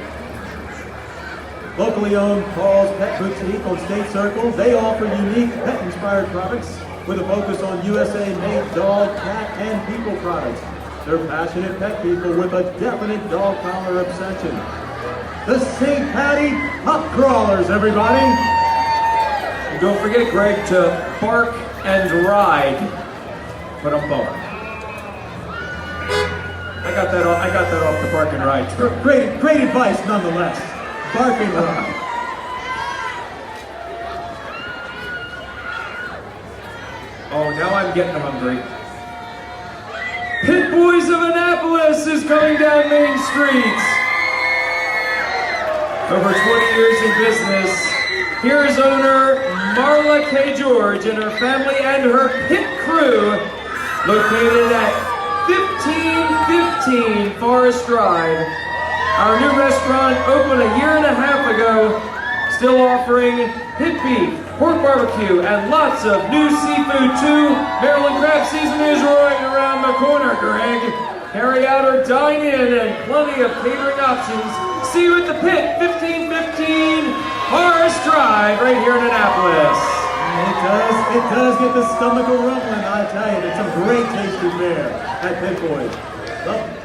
Locally owned Paul's Pet Boutique on State Circle. They offer unique pet-inspired products with a focus on USA-made dog, cat, and people products. They're passionate pet people with a definite dog collar obsession. The St. Patty Pup Crawlers, everybody. And don't forget, Greg, to bark and ride, but a bark. I got that off the bark and ride trip. Great advice, nonetheless. Bark and ride. Oh, now I'm getting hungry. Pit Boys of Annapolis is coming down Main Street. Over 20 years in business, here is owner Marla K. George and her family and her pit crew, located at 1515 Forest Drive. Our new restaurant opened a year and a half ago, still offering pit beef, pork barbecue, and lots of new seafood too. Maryland crab season is roaring around the corner, Greg. Carry out or dine in, and plenty of catering options. See you at the Pit, 1515 Forest Drive, right here in Annapolis. It does get the stomach a-rumbling, I tell you. There's some great tasting fare at Pit Boys.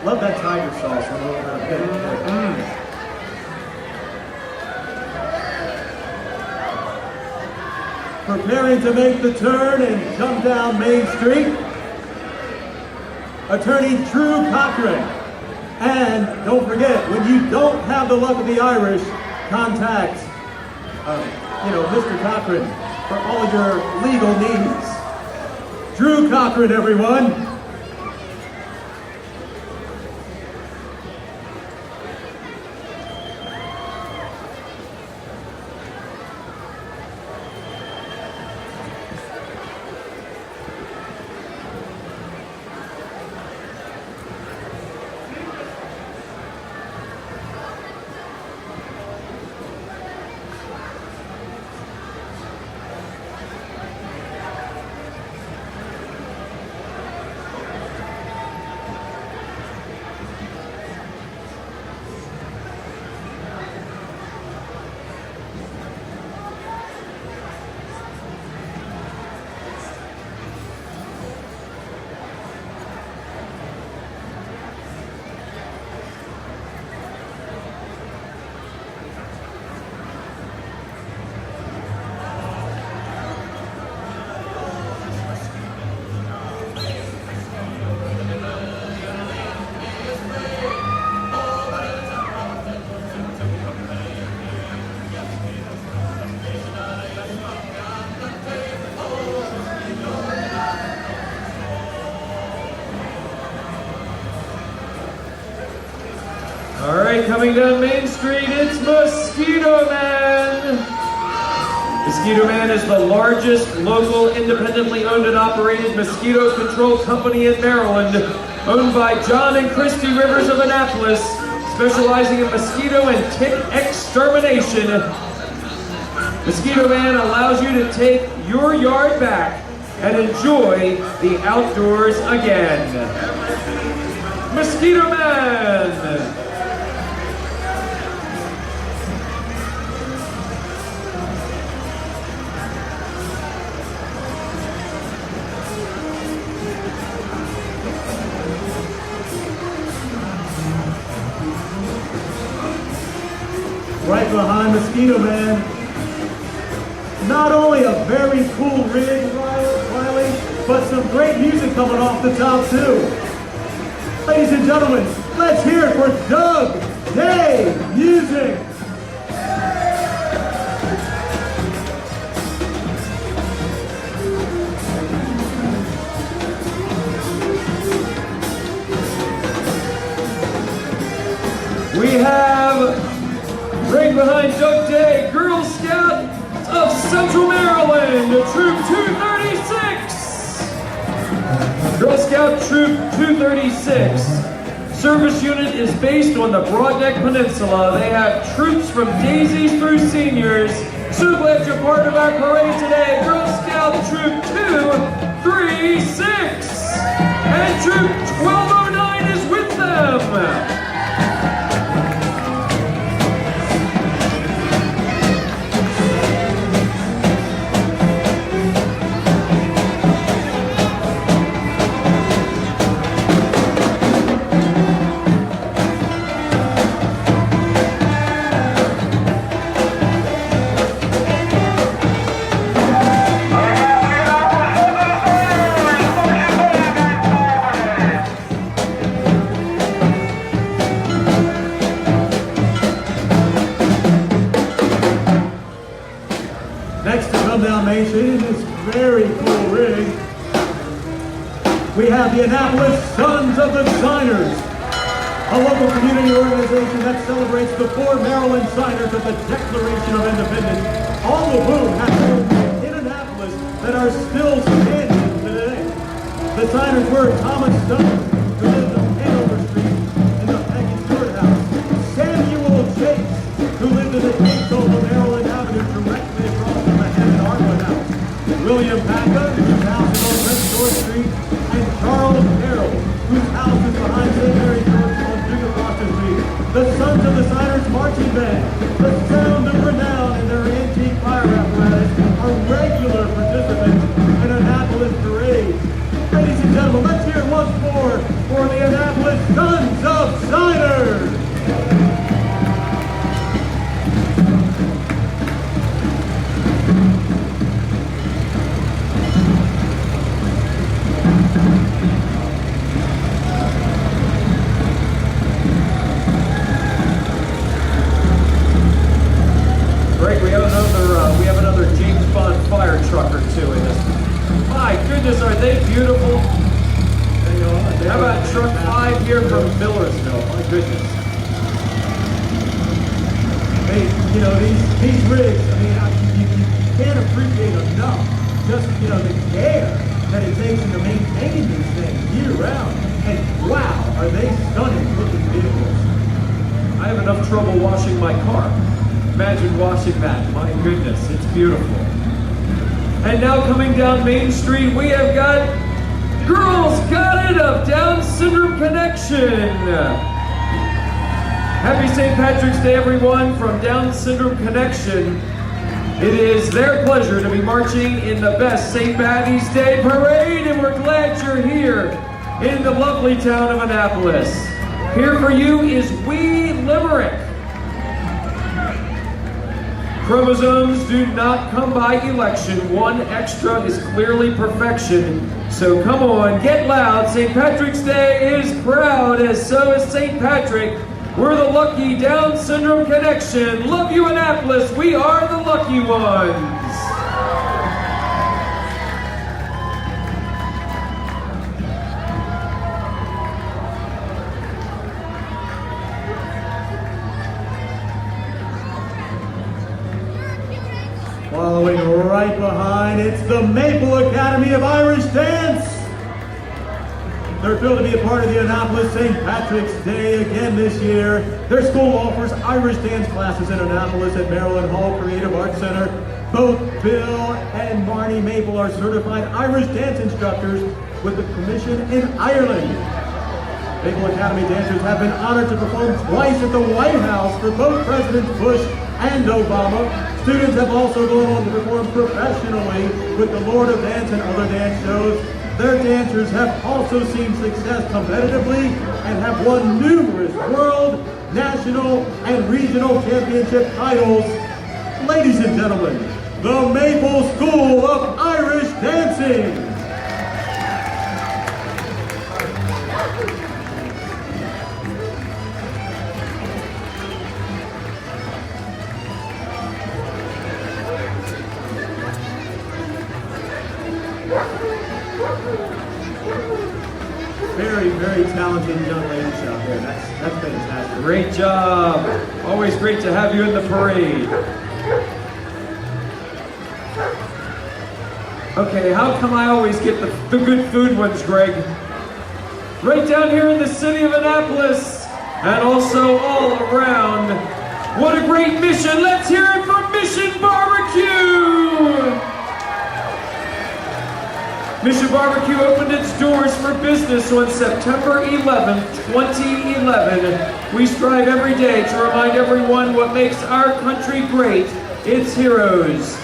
Love that tiger sauce on the little bit of pit. Preparing to make the turn and come down Main Street, Attorney Drew Cochran. And don't forget, when you don't have the luck of the Irish, contact, Mr. Cochran for all your legal needs. Drew Cochran, everyone. All right, coming down Main Street, it's Mosquito Man. Mosquito Man is the largest local independently owned and operated mosquito control company in Maryland, owned by John and Christy Rivers of Annapolis, specializing in mosquito and tick extermination. Mosquito Man allows you to take your yard back and enjoy the outdoors again. Mosquito Man! Right behind Mosquito Man. Not only a very cool rig, Riley, but some great music coming off the top too. Ladies and gentlemen, let's hear it for Doug Day Music. We have, right behind Doug Day, Girl Scout of Central Maryland, Troop 236. Girl Scout Troop 236. Service unit is based on the Broadneck Peninsula. They have troops from daisies through seniors. So glad you're part of our parade today. Girl Scout Troop 236. And Troop 1209 is with them. Down Main Street in this very cool rig, we have the Annapolis Sons of the Signers, a local community organization that celebrates the 4 Maryland signers of the Declaration of Independence, all of whom have homes in Annapolis that are still standing today. The signers were Thomas Stone, who lived on Hanover Street in the Peggy Stewart House, Samuel Chase, who lived in the Cape Coast of Maryland Avenue directly across from the William Packer, whose house is on West Shore Street, and Charles Carroll, whose house is behind St. Mary Church on Duke Foster Street. The Sons of the Signers Marching Band, the sound of renown in their antique fire apparatus, are regular participants in Annapolis parades. Ladies and gentlemen, let's hear it once more for the Annapolis Sons of Signers. We have another James Bond fire truck or two in this. My goodness, are they beautiful? How about truck 5 here from Millersville? My goodness. Hey, you know, these rigs, I mean, you can't appreciate enough just, you know, the care that it takes into maintaining these things year round. And wow, are they stunning looking vehicles. I have enough trouble washing my car. Imagine washing that. My goodness, it's beautiful. And now coming down Main Street, we have got Girls Got It of Down Syndrome Connection. Happy St. Patrick's Day, everyone, from Down Syndrome Connection. It is their pleasure to be marching in the best St. Patty's Day Parade, and we're glad you're here in the lovely town of Annapolis. Here for you is Wee Limerick. Chromosomes do not come by election. One extra is clearly perfection. So come on, get loud. St. Patrick's Day is proud, as so is St. Patrick. We're the lucky Down Syndrome Connection. Love you, Annapolis. We are the lucky ones. right behind, it's the Maple Academy of Irish Dance. They're thrilled to be a part of the Annapolis St. Patrick's Day again this year. Their school offers Irish dance classes in Annapolis at Maryland Hall Creative Arts Center. Both Bill and Marnie Maple are certified Irish dance instructors with the commission in Ireland. Maple Academy dancers have been honored to perform twice at the White House for both Presidents Bush and Obama. Students have also gone on to perform professionally with the Lord of Dance and other dance shows. Their dancers have also seen success competitively and have won numerous world, national, and regional championship titles. Ladies and gentlemen, the Maple School of Irish Dancing. Very, very talented young ladies out there. That's fantastic. Great job. Always great to have you in the parade. Okay, how come I always get the good food ones, Greg? Right down here in the city of Annapolis and also all around. What a great mission. Let's hear it from Mission Barbecue. Mission Barbecue opened its doors for business on September 11th, 2011. We strive every day to remind everyone what makes our country great, its heroes.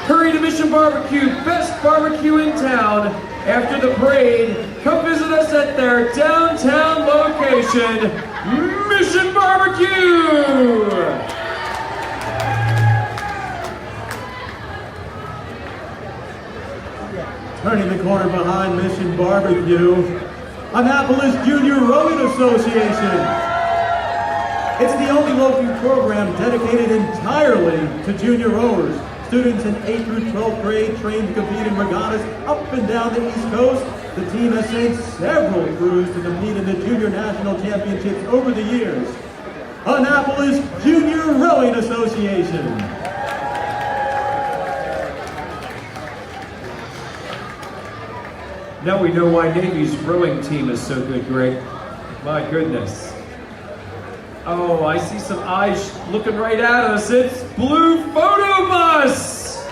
Hurry to Mission Barbecue, best barbecue in town. After the parade, come visit us at their downtown location, Mission Barbecue! Turning the corner behind Mission Barbecue, Annapolis Junior Rowing Association. It's the only local program dedicated entirely to junior rowers. Students in 8th through 12th grade trained to compete in regattas up and down the East Coast. The team has sent several crews to compete in the Junior National Championships over the years. Annapolis Junior Rowing Association. Now we know why Navy's rowing team is so good, Greg. My goodness. Oh, I see some eyes looking right at us. It's Blue Photo Bus!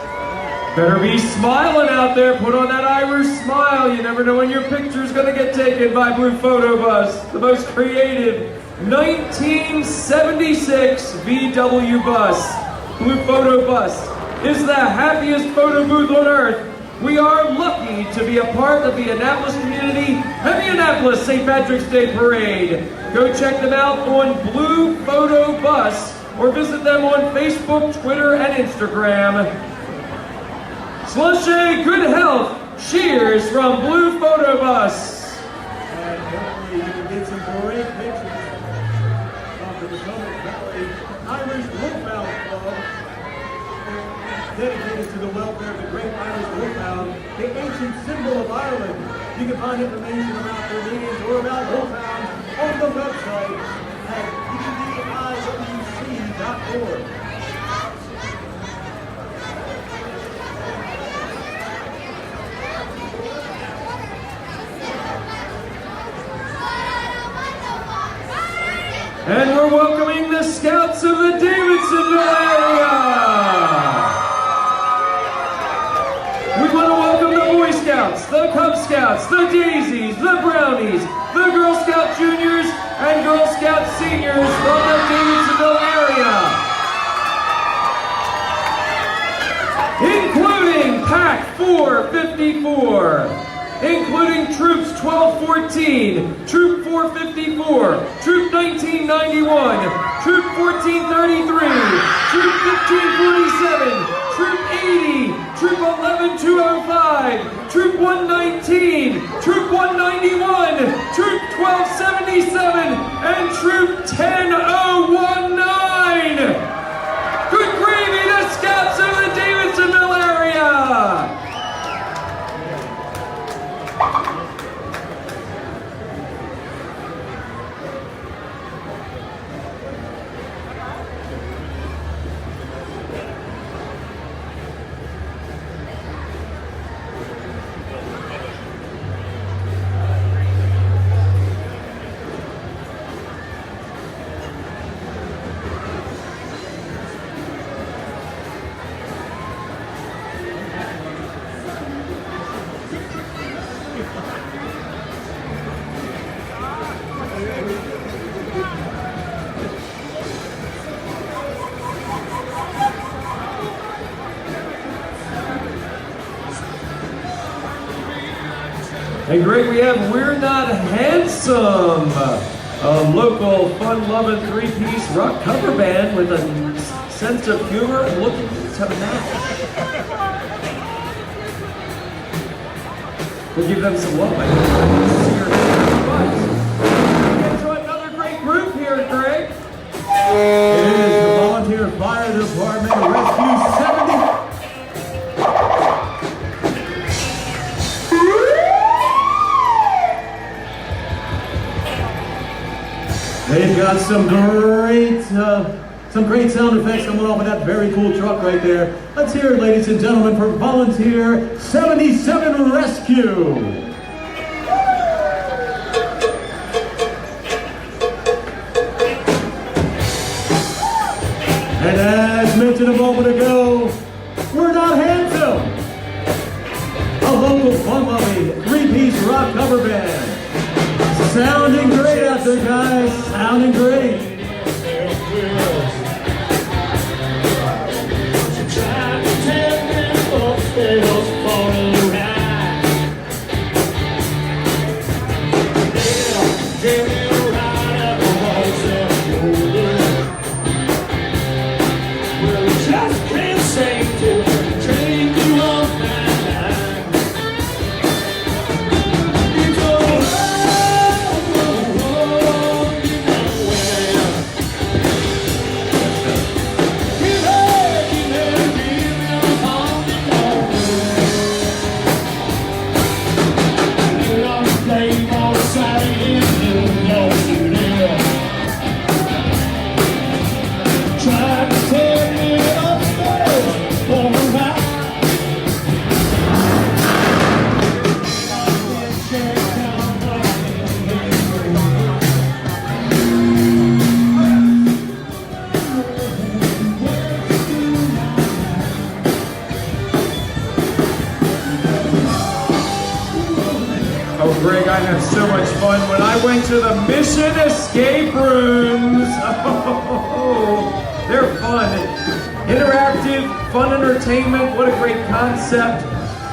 Better be smiling out there. Put on that Irish smile. You never know when your picture's gonna get taken by Blue Photo Bus. The most creative 1976 VW bus. Blue Photo Bus is the happiest photo booth on earth. We are lucky to be a part of the Annapolis community and the Annapolis St. Patrick's Day Parade. Go check them out on Blue Photo Bus or visit them on Facebook, Twitter, and Instagram. Slushy, good health. Cheers from Blue Photo Bus. And hopefully you can get some great pictures of the Potomac Valley Irish Wolfhound Club, dedicated to the welfare of the great Irish Wolfhound, the ancient symbol of Ireland. You can find information about their meetings or about Wolfhounds on the website at edIWC.org. And we're welcoming the Scouts of the Davidsonville area. We want to welcome the Boy Scouts, the Cub Scouts, the Daisies, the Brownies, the Girl Scout Juniors, and Girl Scout Seniors from the Davidsonville area, including Pack 454. Including Troops 1214, Troop 454, Troop 1991, Troop 1433, Troop 1547, Troop 80, Troop 11205, Troop 119, Troop 191, Troop 1277, and Troop 10019. Good gravy, the Scouts of the Davidsonville area! And Greg, we have We're Not Handsome, a local fun-loving three-piece rock cover band with a sense of humor and looking to match. We'll give them some love. I can see your hands. Get to another great group here, Greg. It is the Volunteer Fire Department Rescue 70. They've got some great sound effects coming off of that very cool truck right there. Let's hear it, ladies and gentlemen, for Volunteer 77 Rescue. And as mentioned a moment ago, We're Not Handsome, a local fun-loving three-piece rock cover band. Sounding great out there, guys. Sounding great. Greg, I had so much fun when I went to the Mission Escape Rooms. Oh, they're fun. Interactive, fun entertainment. What a great concept.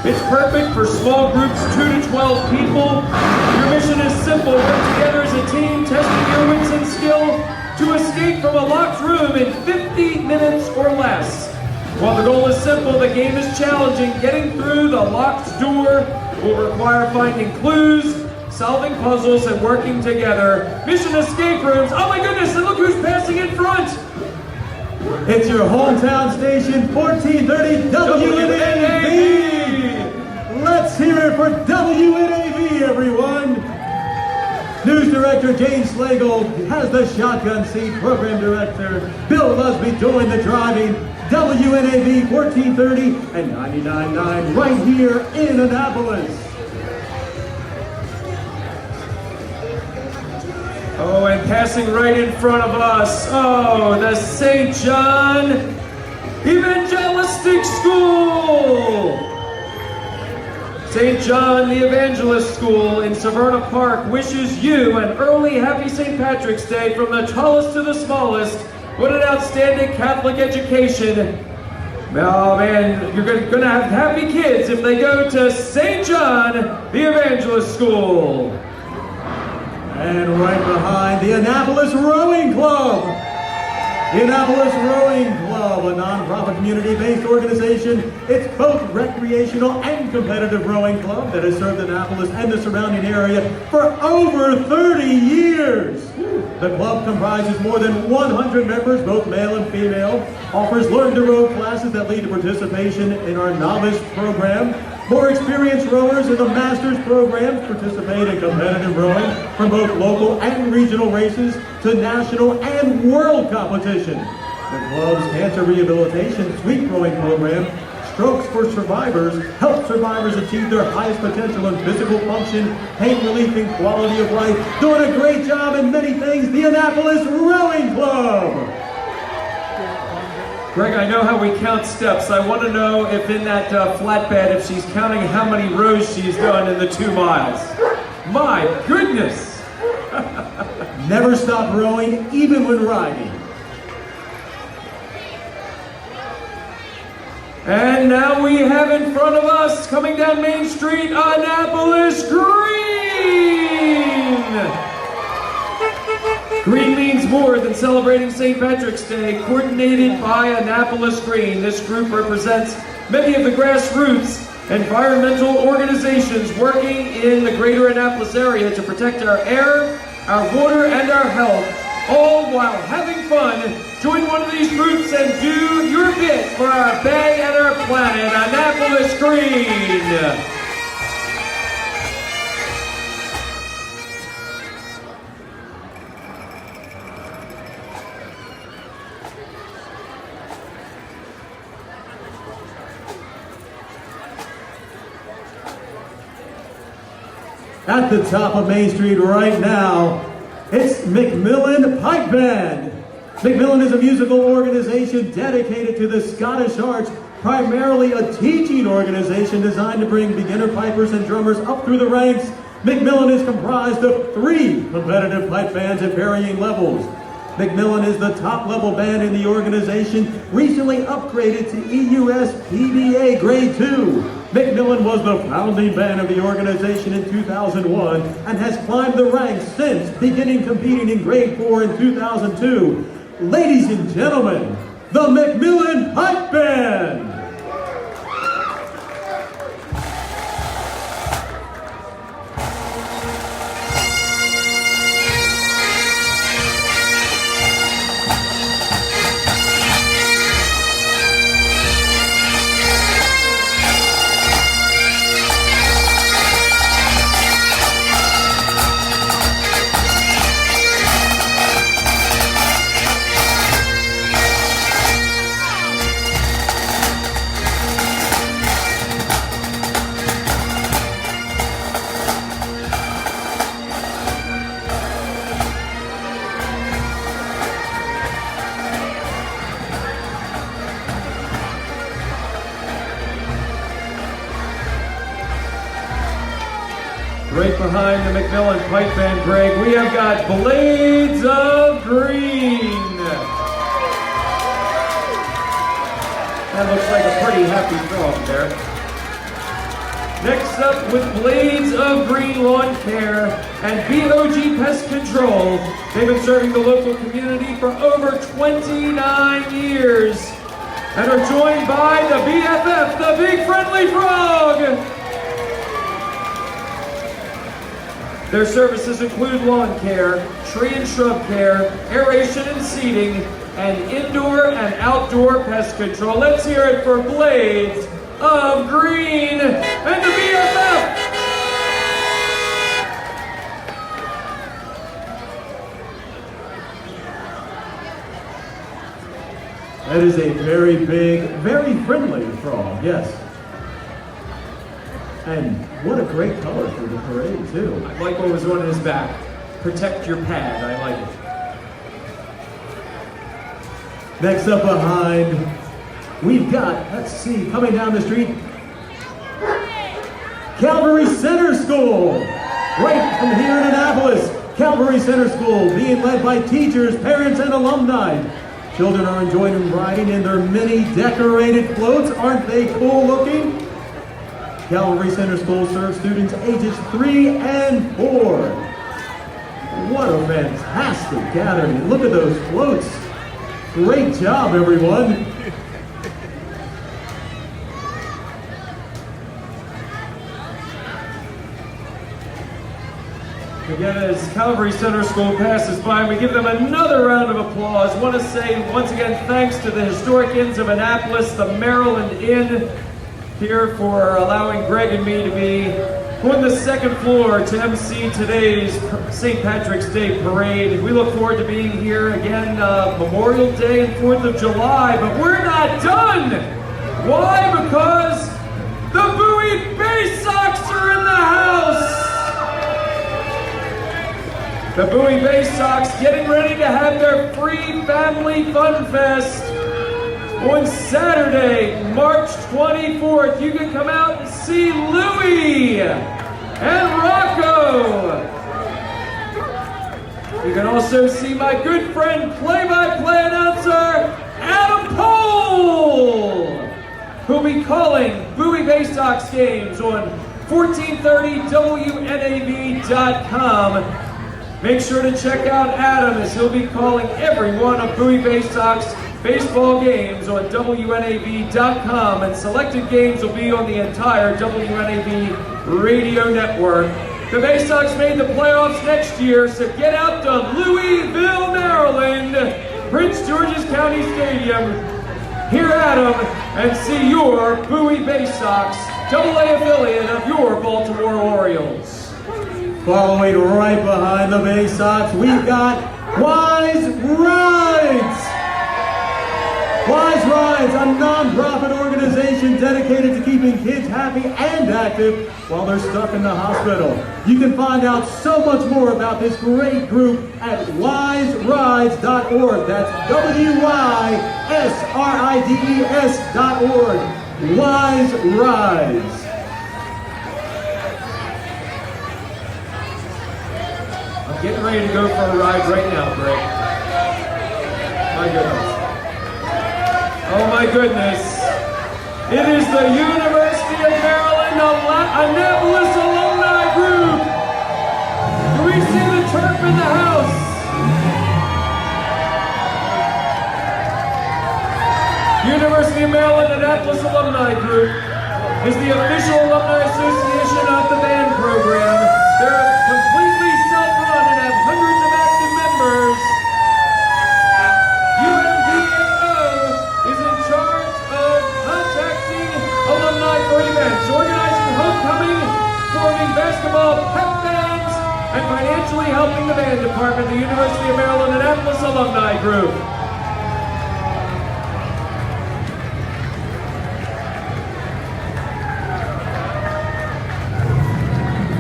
It's perfect for small groups, 2 to 12 people. Your mission is simple. Work together as a team, testing your wits and skill to escape from a locked room in 50 minutes or less. While the goal is simple, the game is challenging. Getting through the locked door will require finding clues, solving puzzles, and working together. Mission Escape Rooms. Oh my goodness, and look who's passing in front. It's your hometown station, 1430 WNAV. Let's hear it for WNAV, everyone. News Director Jane Slagle has the shotgun seat. Program Director Bill Lusby doing the driving. WNAV 1430 and 99.9 right here in Annapolis. Oh, and passing right in front of us, oh, the St. John Evangelistic School. St. John the Evangelist School in Severna Park wishes you an early happy St. Patrick's Day from the tallest to the smallest. What an outstanding Catholic education. Oh man, you're going to have happy kids if they go to St. John the Evangelist School. And right behind, the Annapolis Rowing Club. The Annapolis Rowing Club, a non-profit community-based organization. It's both recreational and competitive rowing club that has served Annapolis and the surrounding area for over 30 years. The club comprises more than 100 members, both male and female, offers learn-to-row classes that lead to participation in our novice program. More experienced rowers in the Masters programs participate in competitive rowing from both local and regional races to national and world competition. The club's cancer rehabilitation sweep rowing program, Strokes for Survivors, help survivors achieve their highest potential in physical function, pain relief, and quality of life. Doing a great job in many things, the Annapolis Rowing Club. Greg, I know how we count steps. I want to know if in that flatbed, if she's counting how many rows she's done in the 2 miles. My goodness! Never stop rowing, even when riding. And now we have in front of us, coming down Main Street, Annapolis Green! Green means more than celebrating St. Patrick's Day. Coordinated by Annapolis Green, this group represents many of the grassroots environmental organizations working in the greater Annapolis area to protect our air, our water, and our health, all while having fun. Join one of these groups and do your bit for our bay and our planet. Annapolis Green. At the top of Main Street right now, it's Macmillan Pipe Band. Macmillan is a musical organization dedicated to the Scottish arts, primarily a teaching organization designed to bring beginner pipers and drummers up through the ranks. Macmillan is comprised of 3 competitive pipe bands at varying levels. Macmillan is the top level band in the organization, recently upgraded to EUS PBA Grade 2. Macmillan was the founding band of the organization in 2001 and has climbed the ranks since, beginning competing in Grade 4 in 2002. Ladies and gentlemen, the Macmillan Pipe Band! Right behind the Macmillan Pipe Band, Greg, we have got Blades of Green. That looks like a pretty happy frog there. Next up with Blades of Green Lawn Care and BOG Pest Control. They've been serving the local community for over 29 years and are joined by the BFF, the Big Friendly Frog. Their services include lawn care, tree and shrub care, aeration and seeding, and indoor and outdoor pest control. Let's hear it for Blades of Green and the BFF! That is a very big, very friendly frog, yes. And what a great color for the parade, too. I like what was on his back. Protect your pad, I like it. Next up behind, we've got, let's see, coming down the street, Calvary Center School. Right from here in Annapolis, Calvary Center School, being led by teachers, parents, and alumni. Children are enjoying riding in their many decorated floats. Aren't they cool looking? Calvary Center School serves students ages 3 and 4. What a fantastic gathering. Look at those floats. Great job, everyone. Again, as Calvary Center School passes by, we give them another round of applause. I want to say, once again, thanks to the historic Inns of Annapolis, the Maryland Inn, here for allowing Greg and me to be on the second floor to MC today's St. Patrick's Day Parade. We look forward to being here again Memorial Day and 4th of July, but we're not done! Why? Because the Bowie Bay Sox are in the house! The Bowie Bay Sox getting ready to have their free family fun fest on Saturday, March 24th. You can come out and see Louie and Rocco. You can also see my good friend, play-by-play announcer, Adam Cole, who'll be calling Bowie Bay Sox games on 1430WNAB.com. Make sure to check out Adam as he'll be calling every one of Bowie Bay Sox baseball games on WNAB.com, and selected games will be on the entire WNAB radio network. The Bay Sox made the playoffs next year, so get out to Louisville, Maryland, Prince George's County Stadium. Hear Adam and see your Bowie Bay Sox, AA affiliate of your Baltimore Orioles. Following right behind the Bay Sox, we've got Wise Rides. Wise Rides, a non-profit organization dedicated to keeping kids happy and active while they're stuck in the hospital. You can find out so much more about this great group at wiserides.org. That's WYSRIDES.org. Wise Rides. I'm getting ready to go for a ride right now, Greg. My goodness. Oh my goodness. It is the University of Maryland Annapolis Alumni Group. Do we see the turf in the house? University of Maryland Annapolis Alumni Group is the official alumni association of the band program. They're completely self-run and have hundreds of active members. UMDAO is in charge of contacting alumni for events, organizing homecoming, forming basketball pep bands, and financially helping the band department, the University of Maryland Annapolis Alumni Group.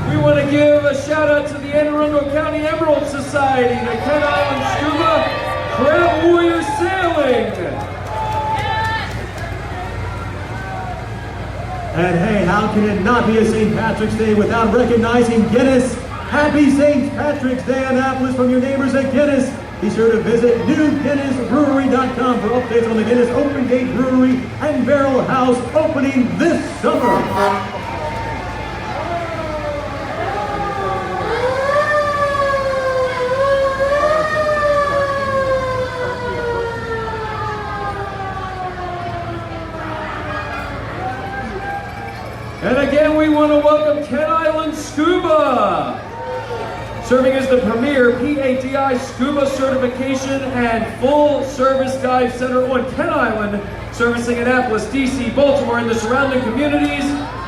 We want to give a shout out to the Anne Arundel County Emerald Society, the Kent Island Scuba, Crab Warrior Sailing. And hey, how can it not be a St. Patrick's Day without recognizing Guinness? Happy St. Patrick's Day, Annapolis, from your neighbors at Guinness. Be sure to visit newguinnessbrewery.com for updates on the Guinness Open Gate Brewery and Barrel House opening this summer. And again, we want to welcome Kent Island Scuba, serving as the premier PATI Scuba certification and full-service dive center on Kent Island, servicing Annapolis, DC, Baltimore, and the surrounding communities.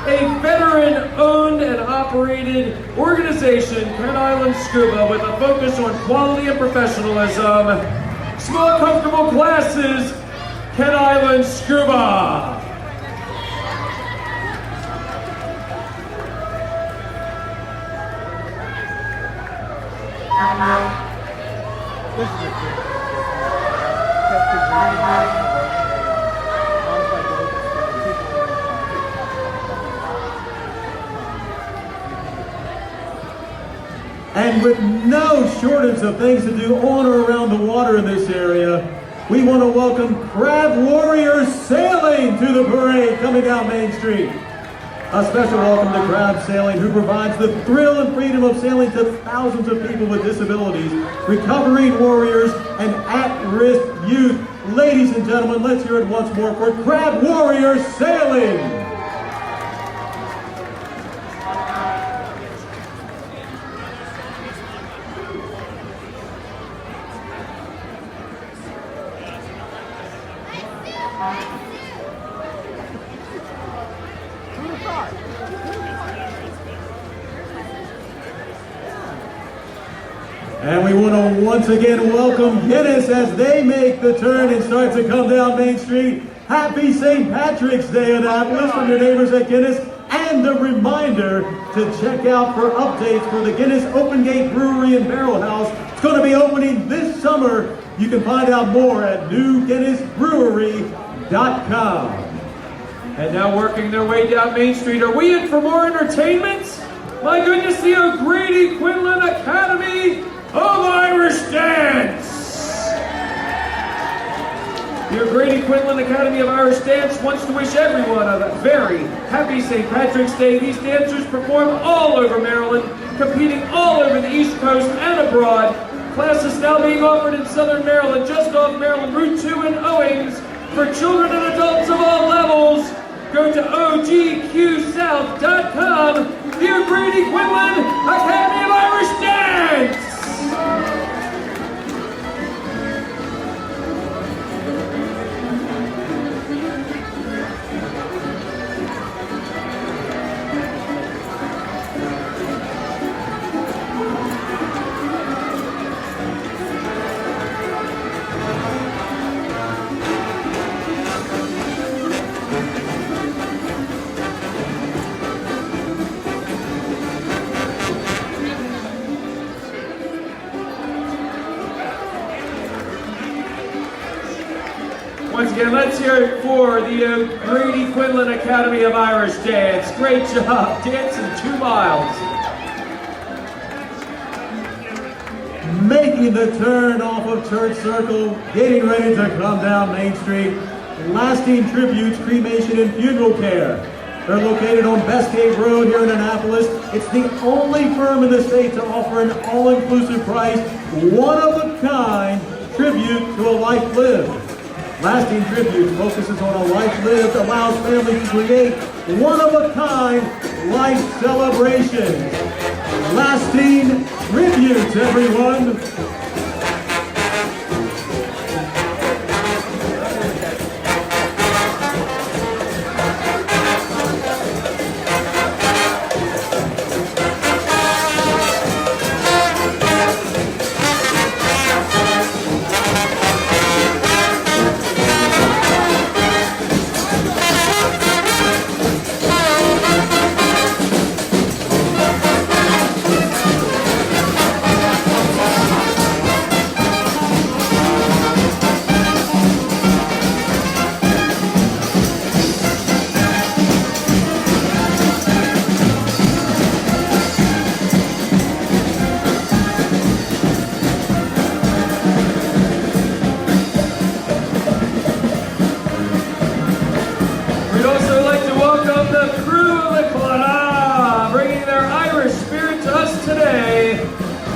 A veteran-owned and operated organization, Kent Island Scuba, with a focus on quality and professionalism. Small, comfortable classes, Kent Island Scuba. And with no shortage of things to do on or around the water in this area, we want to welcome Crab Warrior Sailing to the parade coming down Main Street. A special welcome to Crab Sailing, who provides the thrill and freedom of sailing to thousands of people with disabilities, recovering warriors, and at-risk youth. Ladies and gentlemen, let's hear it once more for Crab Warrior Sailing. And we want to once again welcome Guinness as they make the turn and start to come down Main Street. Happy St. Patrick's Day, Annapolis, from your neighbors at Guinness. And a reminder to check out for updates for the Guinness Open Gate Brewery and Barrel House. It's going to be opening this summer. You can find out more at newguinnessbrewery.com. And now working their way down Main Street. Are we in for more entertainment? My goodness, the O'Grady Quinlan Academy of Irish Dance. The O'Grady Quinlan Academy of Irish Dance wants to wish everyone a very happy St. Patrick's Day. These dancers perform all over Maryland competing all over the East Coast and abroad. Classes now being offered in Southern Maryland, just off Maryland Route 2 in Owings. For children and adults of all levels, go to ogqsouth.com, the O'Grady Quinlan Academy of Irish Dance! Once again, let's hear it for the O'Grady Quinlan Academy of Irish Dance. Great job, dancing 2 miles. Making the turn off of Church Circle, getting ready to come down Main Street, Lasting Tributes Cremation and Funeral Care. They're located on Bestgate Road here in Annapolis. It's the only firm in the state to offer an all-inclusive price, one-of-a-kind tribute to a life lived. Lasting Tribute focuses on a life lived, allows families to create one-of-a-kind life celebrations. Lasting Tributes, everyone.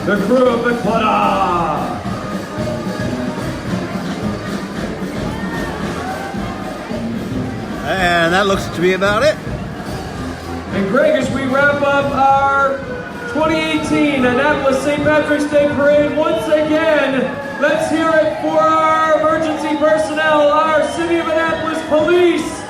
The crew of the Claddagh! And that looks to be about it. And Greg, as we wrap up our 2018 Annapolis St. Patrick's Day Parade, once again, let's hear it for our emergency personnel, our City of Annapolis Police,